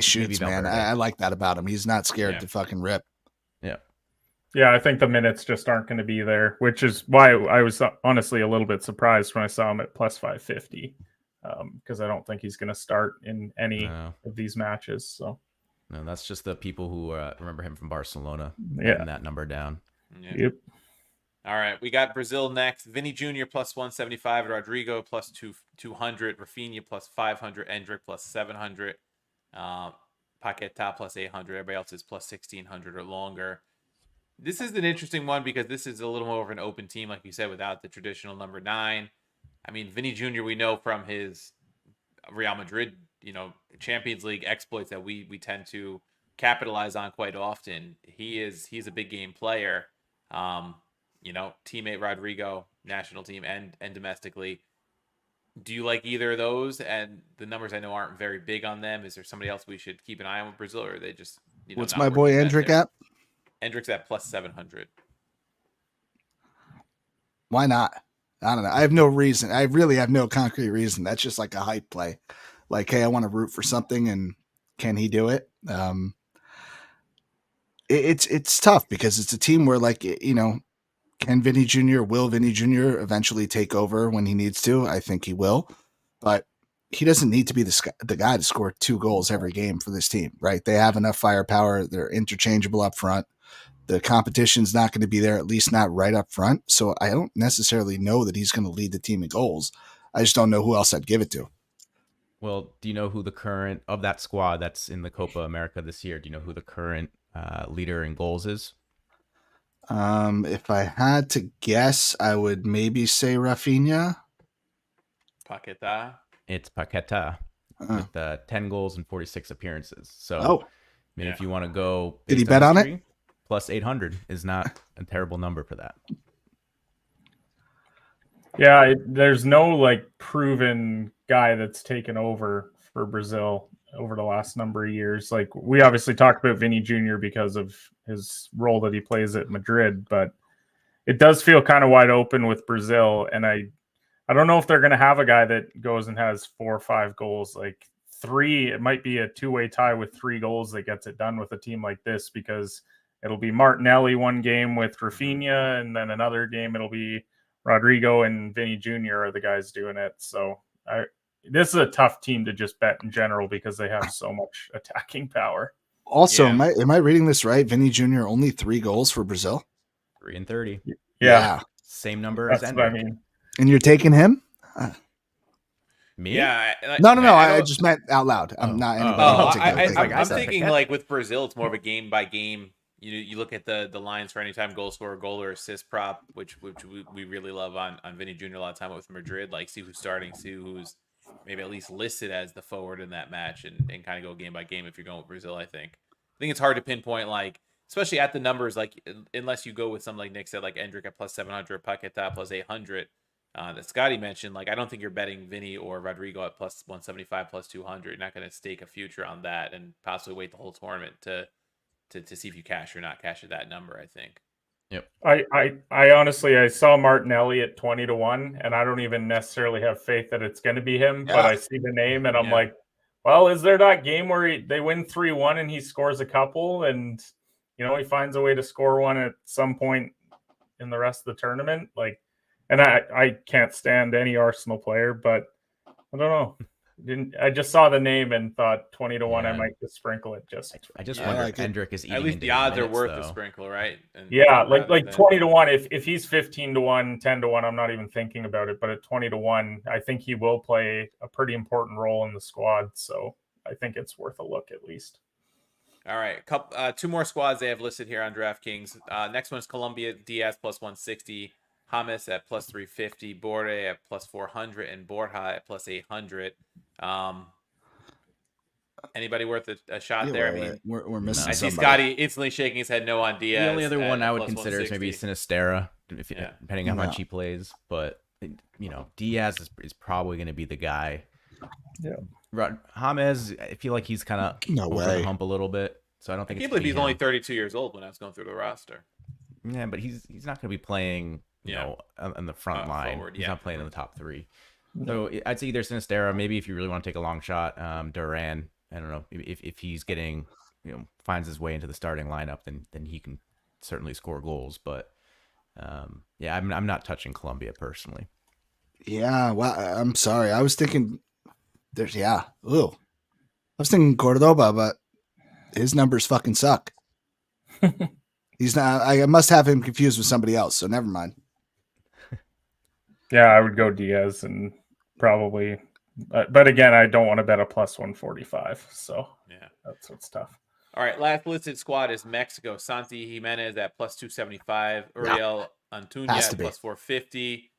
shoots, man. I like that about him. He's not scared to fucking rip. Yeah, I think the minutes just aren't going to be there, which is why I was honestly a little bit surprised when I saw him at plus 550, because I don't think he's going to start in any of these matches. So, no, that's just the people who remember him from Barcelona getting that number down. Yep. All right, we got Brazil next. Vinny Jr. plus 175, Rodrigo plus 200, Rafinha plus 500, Endrick plus 700, Paquetá plus 800. Everybody else is plus 1,600 or longer. This is an interesting one because this is a little more of an open team, like you said, without the traditional number 9. I mean, Vinny Jr., we know from his Real Madrid, Champions League exploits that we tend to capitalize on quite often. He's a big game player. Teammate Rodrigo, national team and domestically. Do you like either of those? And the numbers I know aren't very big on them. Is there somebody else we should keep an eye on with Brazil, or are they just what's my boy Endrick at? Endrick's at plus 700. Why not? I don't know. I have no reason. I really have no concrete reason. That's just like a hype play. Like, hey, I want to root for something, and can he do it? It's tough because it's a team where, like, can Vinny Jr. will Vinny Jr. eventually take over when he needs to? I think he will, but he doesn't need to be the guy to score 2 goals every game for this team, right? They have enough firepower. They're interchangeable up front. The competition's not going to be there, at least not right up front. So I don't necessarily know that he's going to lead the team in goals. I just don't know who else I'd give it to. Well, do you know who the current of that squad that's in the Copa America this year? Do you know who the current leader in goals is? If I had to guess, I would maybe say Rafinha. Paquetá. It's Paquetá with 10 goals and 46 appearances. So, Oh, I mean, if you want to go, did he based on bet on it? history, plus 800 is not a terrible number for that. Yeah, there's no like proven guy that's taken over for Brazil over the last number of years. Like we obviously talked about Vinny Jr. because of his role that he plays at Madrid, but it does feel kind of wide open with Brazil. And I don't know if they're going to have a guy that goes and has 4 or 5 goals. Like 3, it might be a 2-way tie with 3 goals that gets it done with a team like this, because it'll be Martinelli one game with Rafinha, and then another game it'll be Rodrigo and Vinny Jr. are the guys doing it. So this is a tough team to just bet in general because they have so much attacking power. Also, am I reading this right? Vinny Jr. only 3 goals for Brazil. 3 and 30. Yeah. Same number That's as what I Endrick. mean. And you're taking him? Me? Yeah. No. I just meant out loud. I'm not anybody. I'm thinking like with Brazil, it's more of a game by game. You look at the lines for anytime goal scorer, goal or assist prop, which we really love on Vinny Jr. a lot of time with Madrid. Like see who's starting, see who's maybe at least listed as the forward in that match, and kind of go game by game if you're going with Brazil. I think it's hard to pinpoint, like especially at the numbers, like unless you go with something like Nick said, like Endrick at plus 700, Paquetá plus 800. That Scotty mentioned, like I don't think you're betting Vinny or Rodrigo at plus 175, plus 200. You're not going to stake a future on that and possibly wait the whole tournament to see if you cash or not cash at that number. I think. Yep. I honestly, I saw Martinelli at 20-1, and I don't even necessarily have faith that it's going to be him, but I see the name and I'm like, well, is there that game where they win 3-1 and he scores a couple, and he finds a way to score one at some point in the rest of the tournament? Like, and I can't stand any Arsenal player, but I don't know. I just saw the name and thought 20-1. I might just sprinkle it. I just wonder if Endrick is eating. At least the odds are worth a sprinkle, right? And like 20-1. If he's 15-1, 10-1, I'm not even thinking about it. But at 20-1, I think he will play a pretty important role in the squad. So I think it's worth a look at least. All right, two more squads they have listed here on DraftKings. Next one is Colombia. Diaz plus 160. James at plus 350, Borde at plus 400, and Borja at plus 800. Anybody worth a shot there? I mean, we're missing. I see Scotty instantly shaking his head no on Diaz. The only other one I would consider is maybe Sinistera, depending on how much he plays. But Diaz is probably going to be the guy. Yeah. James, I feel like he's kind of over the hump a little bit. So I don't think. I can't believe he's only 32 years old when I was going through the roster. Yeah, but he's not going to be playing. On the front line. Forward, he's not playing in the top 3. So I'd say either Sinistera, maybe if you really want to take a long shot, Duran. I don't know if he's getting, finds his way into the starting lineup, then he can certainly score goals. But I'm not touching Colombia personally. Yeah, well, I'm sorry. I was thinking I was thinking Cordoba, but his numbers fucking suck. He's not. I must have him confused with somebody else. So never mind. Yeah, I would go Diaz and probably, but again, I don't want to bet a plus 145. So that's what's tough. All right, last listed squad is Mexico. Santi Jimenez at plus 275, Uriel Antuna at plus 450,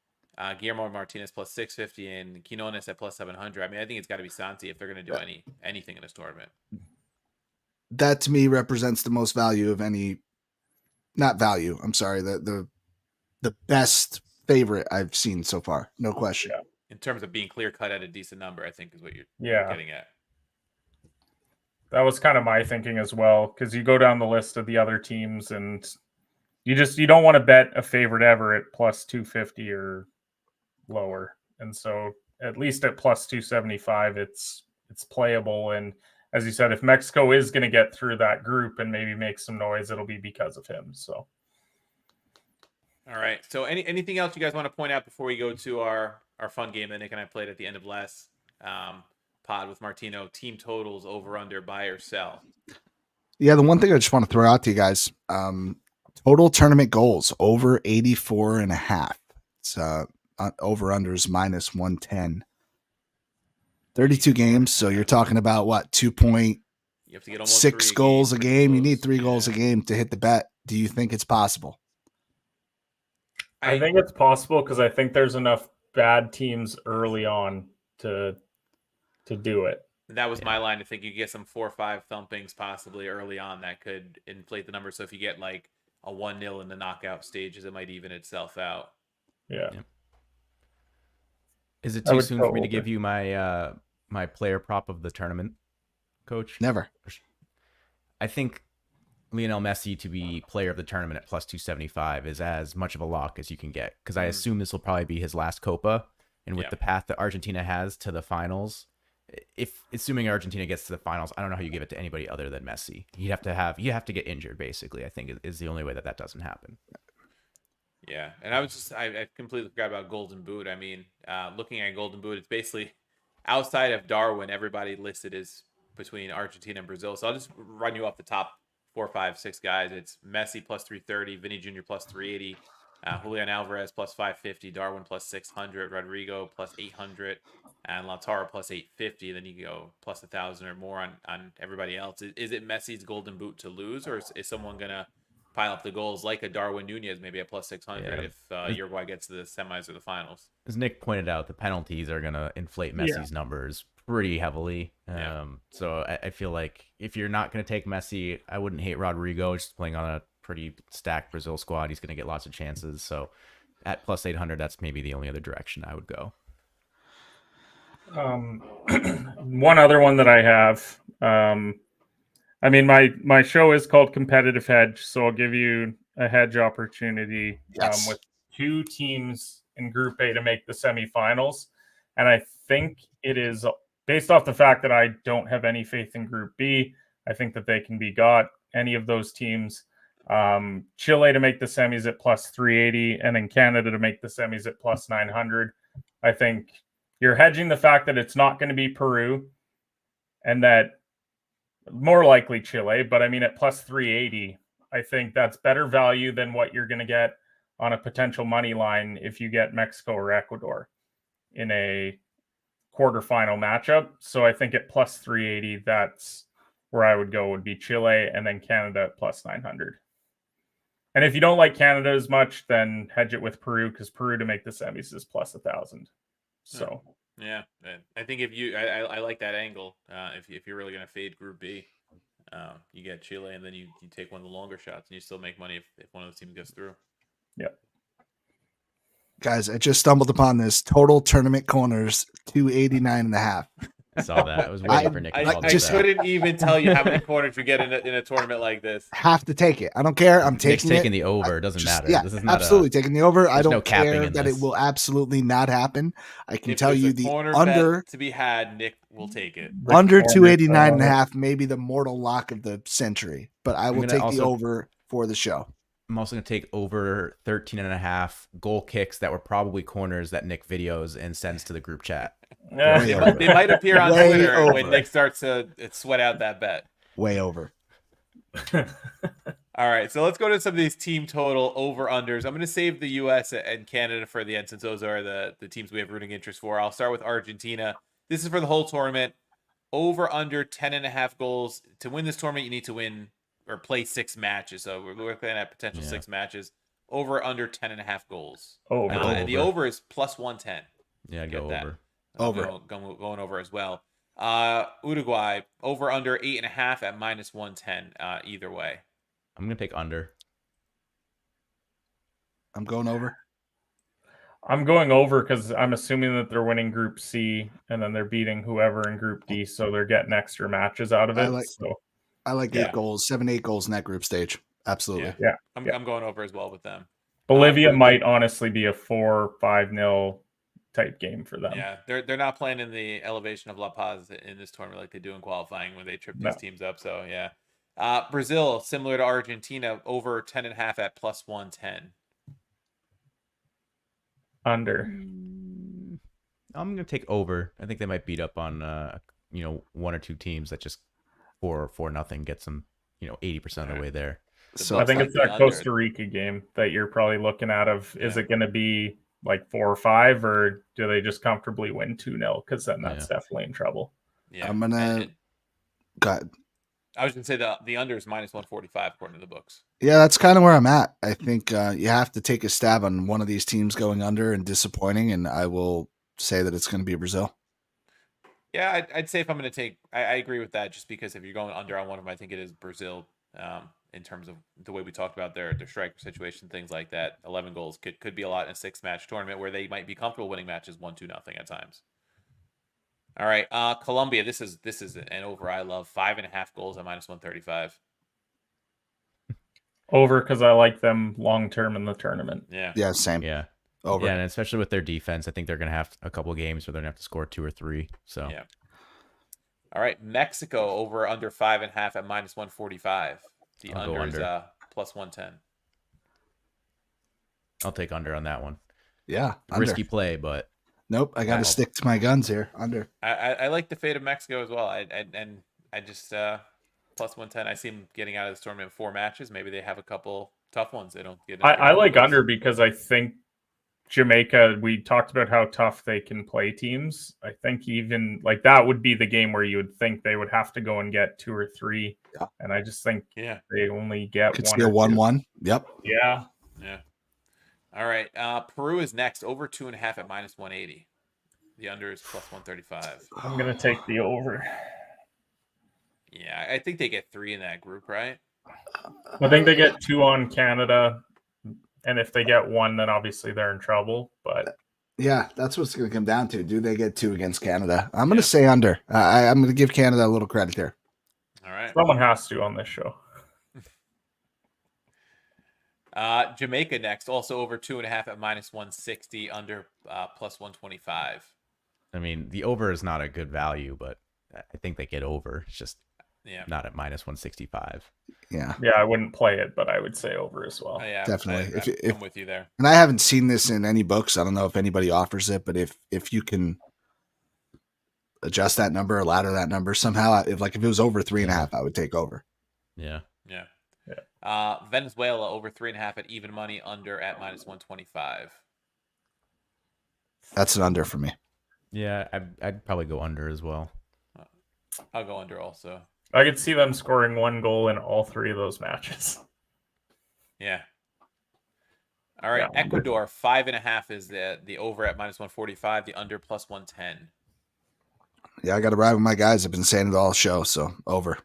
Guillermo Martinez plus 650, and Quinones at plus 700. I mean, I think it's got to be Santi if they're going to do anything in this tournament. That to me represents the most value of any. Not value. I'm sorry. The best favorite I've seen so far. No question. Yeah. In terms of being clear cut at a decent number, I think is what you're getting at. That was kind of my thinking as well, because you go down the list of the other teams and you don't want to bet a favorite ever at plus 250 or lower. And so at least at plus 275, it's playable. And as you said, if Mexico is going to get through that group and maybe make some noise, it'll be because of him. So. All right. So anything else you guys want to point out before we go to our fun game that Nick and I played at the end of last pod with Martino? Team totals over under buy or sell. Yeah, the one thing I just want to throw out to you guys, total tournament goals over 84.5. It's over unders minus 110. 32 games, so you're talking about what, 2.6 goals a game? You need 3 goals a game to hit the bet. Do you think it's possible? I think it's possible because I think there's enough bad teams early on to do it. That was my line to think you get some 4 or 5 thumpings possibly early on that could inflate the number. So if you get like a 1-0 in the knockout stages, it might even itself out. Yeah. Is it too soon for me to give you my my player prop of the tournament, Coach? Never. I think Lionel Messi to be player of the tournament at plus 275 is as much of a lock as you can get, because I assume this will probably be his last Copa, and with the path that Argentina has to the finals, if assuming Argentina gets to the finals, I don't know how you give it to anybody other than Messi. You have to get injured, basically. I think is the only way that doesn't happen. Yeah, and I completely forgot about Golden Boot. I mean, looking at Golden Boot, it's basically outside of Darwin, everybody listed is between Argentina and Brazil. So I'll just run you off the top 4, 5, 6 guys. It's Messi plus 330, Vinny Jr. plus 380, Julian Alvarez plus 550, Darwin plus 600, Rodrigo plus 800, and Lautaro plus 850. Then you go plus 1,000 or more on everybody else. Is it Messi's Golden Boot to lose, or is someone gonna pile up the goals like a Darwin Nunez, maybe at plus 600 if Uruguay gets to the semis or the finals? As Nick pointed out, the penalties are going to inflate Messi's numbers pretty heavily. So I feel like if you're not going to take Messi, I wouldn't hate Rodrigo. Just playing on a pretty stacked Brazil squad, he's going to get lots of chances. So at plus 800, that's maybe the only other direction I would go. One other one that I have, I mean, my show is called Competitive Hedge, so I'll give you a hedge opportunity with 2 teams in Group A to make the semifinals. And I think it is based off the fact that I don't have any faith in Group B. I think that they can be got, any of those teams. Chile to make the semis at plus 380, and then Canada to make the semis at plus 900. I think you're hedging the fact that it's not going to be Peru, and that more likely Chile, but I mean at plus 380, I think that's better value than what you're going to get on a potential money line if you get Mexico or Ecuador in a quarterfinal matchup. So I think at plus 380, that's where I would go, would be Chile, and then Canada at plus 900. And if you don't like Canada as much, then hedge it with Peru, because Peru to make the semis is plus 1,000. So yeah, I think if you, I like that angle. If you're really going to fade Group B, you get Chile, and then you take one of the longer shots, and you still make money if one of those teams gets through. Yep. Guys, I just stumbled upon this total tournament corners 289.5. I saw that. I was waiting for Nick. I couldn't even tell you how many corners you get in a tournament like this. Have to take it. I don't care. I'm taking taking the over. It doesn't matter. Yeah, this is not absolutely taking the over. I don't no care that it will absolutely not happen. I can tell you the under to be had, Nick will take it. Under 289.5, maybe the mortal lock of the century. But I will take the over for the show. I'm also going to take over 13.5 goal kicks that were probably corners that Nick videos and sends to the group chat. They might appear on Twitter when Nick starts to sweat out that bet. Way over. All right, so let's go to some of these team total over-unders. I'm going to save the U.S. and Canada for the end, since those are the teams we have rooting interest for. I'll start with Argentina. This is for the whole tournament. Over-under 10.5 goals. To win this tournament, you need to win or play 6 matches. So we're looking at potential 6 matches. Over under 10.5 goals. And the over is plus 110. Yeah, go over. Going over as well. Uruguay over under 8.5 at minus 110. Either way. I'm gonna take under. I'm going over. I'm going over because I'm assuming that they're winning Group C and then they're beating whoever in Group D, so they're getting extra matches out of it. I like 8 goals, 7-8 goals in that group stage. Absolutely. Yeah. I'm going over as well with them. Bolivia might honestly be a 4-5-0 type game for them. Yeah, they're not playing in the elevation of La Paz in this tournament like they do in qualifying when they trip these teams up. So yeah. Brazil, similar to Argentina, over 10.5 at plus 110. Under. I'm gonna take over. I think they might beat up on 1 or 2 teams that just 4-0 gets them 80% of the way there. So I think it's that Costa Rica game that you're probably looking at is it going to be like 4 or 5, or do they just comfortably win 2-0? Because then that's definitely in trouble. Yeah, I'm gonna go ahead. I was going to say the under is minus 145 according to the books. Yeah, that's kind of where I'm at. I think you have to take a stab on one of these teams going under and disappointing, and I will say that it's going to be Brazil. Yeah, I'd say if I'm going to take, I agree with that. Just because if you're going under on one of them, I think it is Brazil. In terms of the way we talked about their striker situation, things like that. 11 goals could be a lot in a 6-match tournament where they might be comfortable winning matches 1-2 nothing at times. All right, Colombia. This is an over. I love 5.5 goals at minus 135. Over because I like them long term in the tournament. Yeah, same. Yeah. Over. Yeah, and especially with their defense, I think they're going to have a couple games where they're going to have to score 2 or 3. So yeah. All right, Mexico over under 5.5 at minus 145. The under is plus 110. I'll take under on that one. Yeah, risky play, but nope. I got to stick to my guns here. Under. I like the fate of Mexico as well. I just plus 110. I see them getting out of this tournament in 4 matches. Maybe they have a couple tough ones. They don't get. I like under because I think Jamaica, we talked about how tough they can play teams. I think even like that would be the game where you would think they would have to go and get 2 or 3. Yeah. And I just think they only get could 1. See a 1-1. Yep. Yeah. Yeah. All right. Peru is next. Over 2.5 at minus 180. The under is plus 135. I'm gonna take the over. Yeah, I think they get 3 in that group, right? I think they get 2 on Canada. And if they get 1, then obviously they're in trouble. But yeah, that's what's going to come down to. Do they get 2 against Canada? I'm going to say under. I'm going to give Canada a little credit there. All right. Someone has to on this show. Jamaica next, also over 2.5 at minus 160, under plus 125. I mean, the over is not a good value, but I think they get over. It's just not at minus 165. Yeah. Yeah, I wouldn't play it, but I would say over as well. Yeah, definitely. I'm with you there. And I haven't seen this in any books. I don't know if anybody offers it, but if you can adjust that number or ladder that number somehow, if it was over 3.5, I would take over. Yeah. Venezuela over 3.5 at even money, under at minus 125. That's an under for me. Yeah, I'd probably go under as well. I'll go under also. I could see them scoring 1 goal in all 3 of those matches. Yeah. All right, Ecuador 5.5 is the over at minus 145. The under plus 110. Yeah, I got to ride with my guys. I've been saying it all show, so over.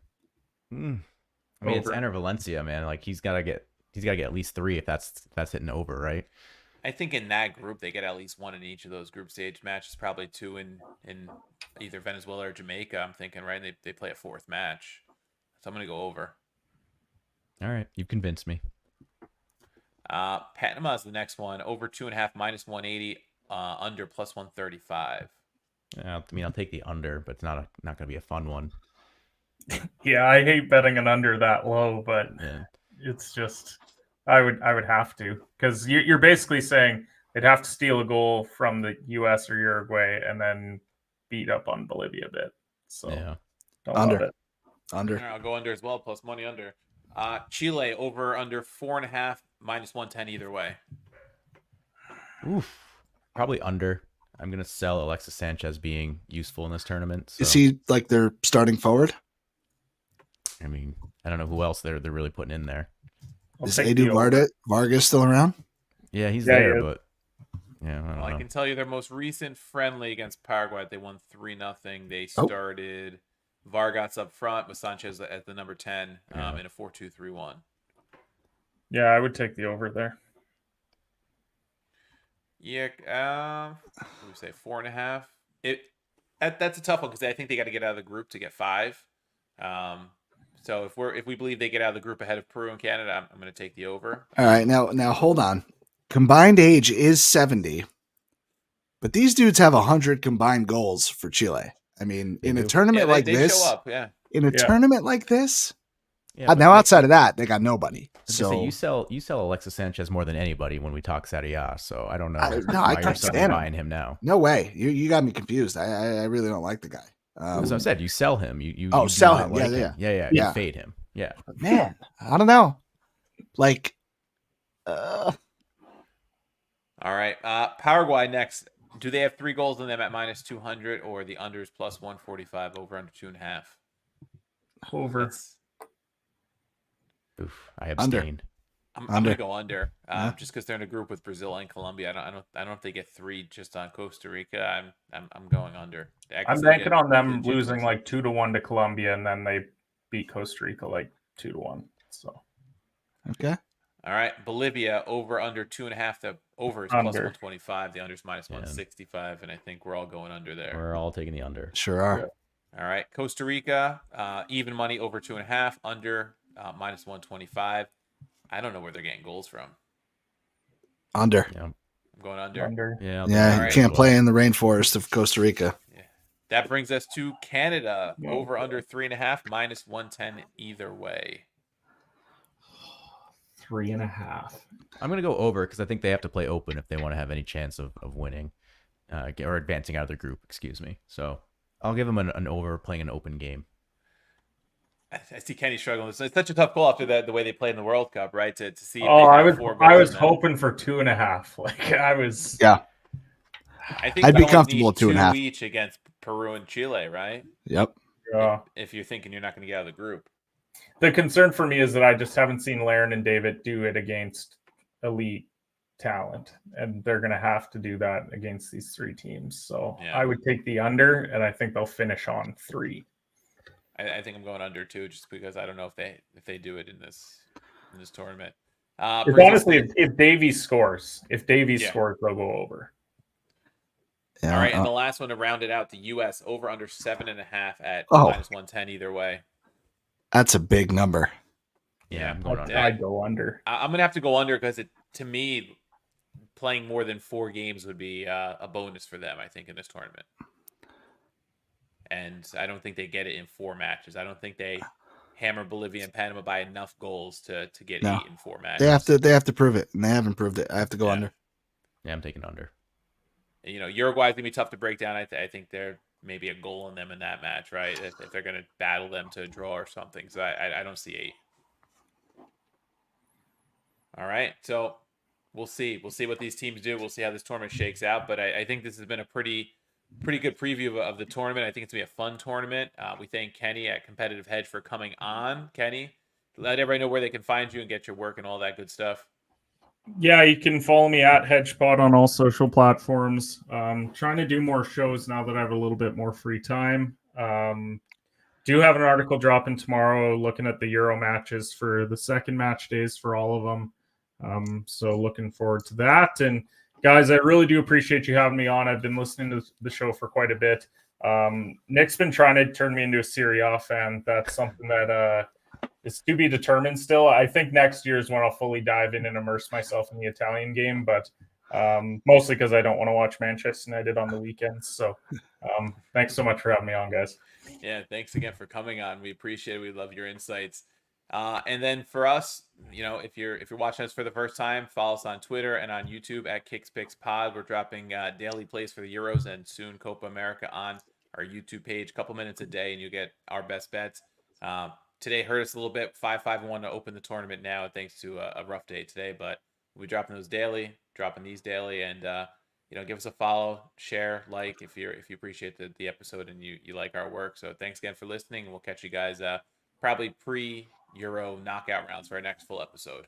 I mean, it's Enter Valencia, man. Like he's got to get at least 3 if that's hitting over, right? I think in that group they get at least 1 in each of those group stage matches, probably 2 in either Venezuela or Jamaica. I'm thinking, right? They play a 4th match, so I'm gonna go over. All right, you've convinced me. Panama is the next one, over 2.5 minus 180, under plus 135. I mean, I'll take the under, but it's not gonna be a fun one. Yeah, I hate betting an under that low, but it's just I would have to, because you're basically saying they'd have to steal a goal from the U.S. or Uruguay and then beat up on Bolivia a bit. So don't under. love it. Under. I'll go under as well, plus money under. Chile over under 4.5 minus 110 either way. Oof, probably under. I'm gonna sell Alexis Sanchez being useful in this tournament. So. Is he like their starting forward? I mean, I don't know who else they're really putting in there. Is Edu Vargas still around? Yeah, he's there, but I don't know. I can tell you their most recent friendly against Paraguay, they won 3-0. They started Vargas up front with Sanchez at the number 10 in a 4-2-3-1. Yeah, I would take the over there. Yeah, what do we say, 4.5? That's a tough one because I think they got to get out of the group to get 5. So if we believe they get out of the group ahead of Peru and Canada, I'm going to take the over. All right, now hold on. Combined age is 70, but these dudes have 100 combined goals for Chile. I mean, in a tournament like this, show up, in a tournament like this. Yeah, now outside of that, they got nobody. So you sell Alexis Sanchez more than anybody when we talk Serie A. So I don't know. I can't stand buying him now. No way. You got me confused. I really don't like the guy. As I said, you sell him. You sell him. Like yeah. You fade him. Yeah. Man, I don't know. Like, all right. Paraguay next. Do they have 3 goals in them at minus 200 or the unders plus 145 over under 2.5? Over. Oof, I abstain. I'm gonna go under, just because they're in a group with Brazil and Colombia. I don't know if they get 3 just on Costa Rica. I'm going under. I'm banking on them losing like 2-1 to Colombia, and then they beat Costa Rica like 2-1. So Okay. All right, Bolivia over under 2.5. The over is plus 125. The under is minus 165, and I think we're all going under there. We're all taking the under. Sure are. Yeah. All right, Costa Rica even money over 2.5. Under minus 125. I don't know where they're getting goals from. Under. Yeah. I'm going under. Yeah. You can't play in the rainforest of Costa Rica. Yeah. That brings us to Canada. Over under 3.5. Minus 110 either way. 3.5. I'm gonna go over because I think they have to play open if they want to have any chance of winning, or advancing out of their group. Excuse me. So I'll give them an over, playing an open game. I see Kenny struggling. It's such a tough call after the way they played in the World Cup, right? To see. If I was hoping for 2.5. Like I was. Yeah. I think I'd be comfortable at 2.5 each against Peru and Chile, right? Yep. Yeah. If you're thinking you're not going to get out of the group. The concern for me is that I just haven't seen Laren and David do it against elite talent, and they're going to have to do that against these 3 teams. So I would take the under, and I think they'll finish on 3. I think I'm going under too, just because I don't know if they do it in this tournament. Honestly, if Davies scores, they'll go over. Yeah, all right, and the last one to round it out, the U.S. over under 7.5 at minus 110 either way. That's a big number. Yeah, I'm going under. I'd go under. I'm gonna have to go under because to me, playing more than 4 games would be a bonus for them. I think in this tournament. And I don't think they get it in 4 matches. I don't think they hammer Bolivia and Panama by enough goals to get 8 in 4 matches. They have to prove it, and they haven't proved it. I have to go under. Yeah, I'm taking under. Uruguay's gonna be tough to break down. I think there may be a goal in them in that match, right? If they're gonna battle them to a draw or something. So I don't see 8. All right, so we'll see. We'll see what these teams do. We'll see how this tournament shakes out. But I think this has been a pretty good preview of the tournament. I think it's going to be a fun tournament. We thank Kenny at Competitive Hedge for coming on. Kenny, let everybody know where they can find you and get your work and all that good stuff. Yeah, you can follow me at HedgePod on all social platforms. Trying to do more shows now that I have a little bit more free time. Do have an article dropping tomorrow looking at the Euro matches for the second match days for all of them. So looking forward to that. And guys, I really do appreciate you having me on. I've been listening to the show for quite a bit. Nick's been trying to turn me into a Serie A fan. That's something that is to be determined still. I think next year is when I'll fully dive in and immerse myself in the Italian game, but mostly because I don't want to watch Manchester United on the weekends. So thanks so much for having me on, guys. Yeah, thanks again for coming on. We appreciate it. We love your insights. And then for us, if you're watching us for the first time, follow us on Twitter and on YouTube at KicksPicksPod. We're dropping daily plays for the Euros and soon Copa America on our YouTube page. A couple minutes a day, and you get our best bets. Today hurt us a little bit. 5-5-1 to open the tournament now, thanks to a rough day today. But we'll be dropping those daily, dropping these daily, and give us a follow, share, like if you appreciate the episode and you like our work. So thanks again for listening. We'll catch you guys probably pre-Euro knockout rounds for our next full episode.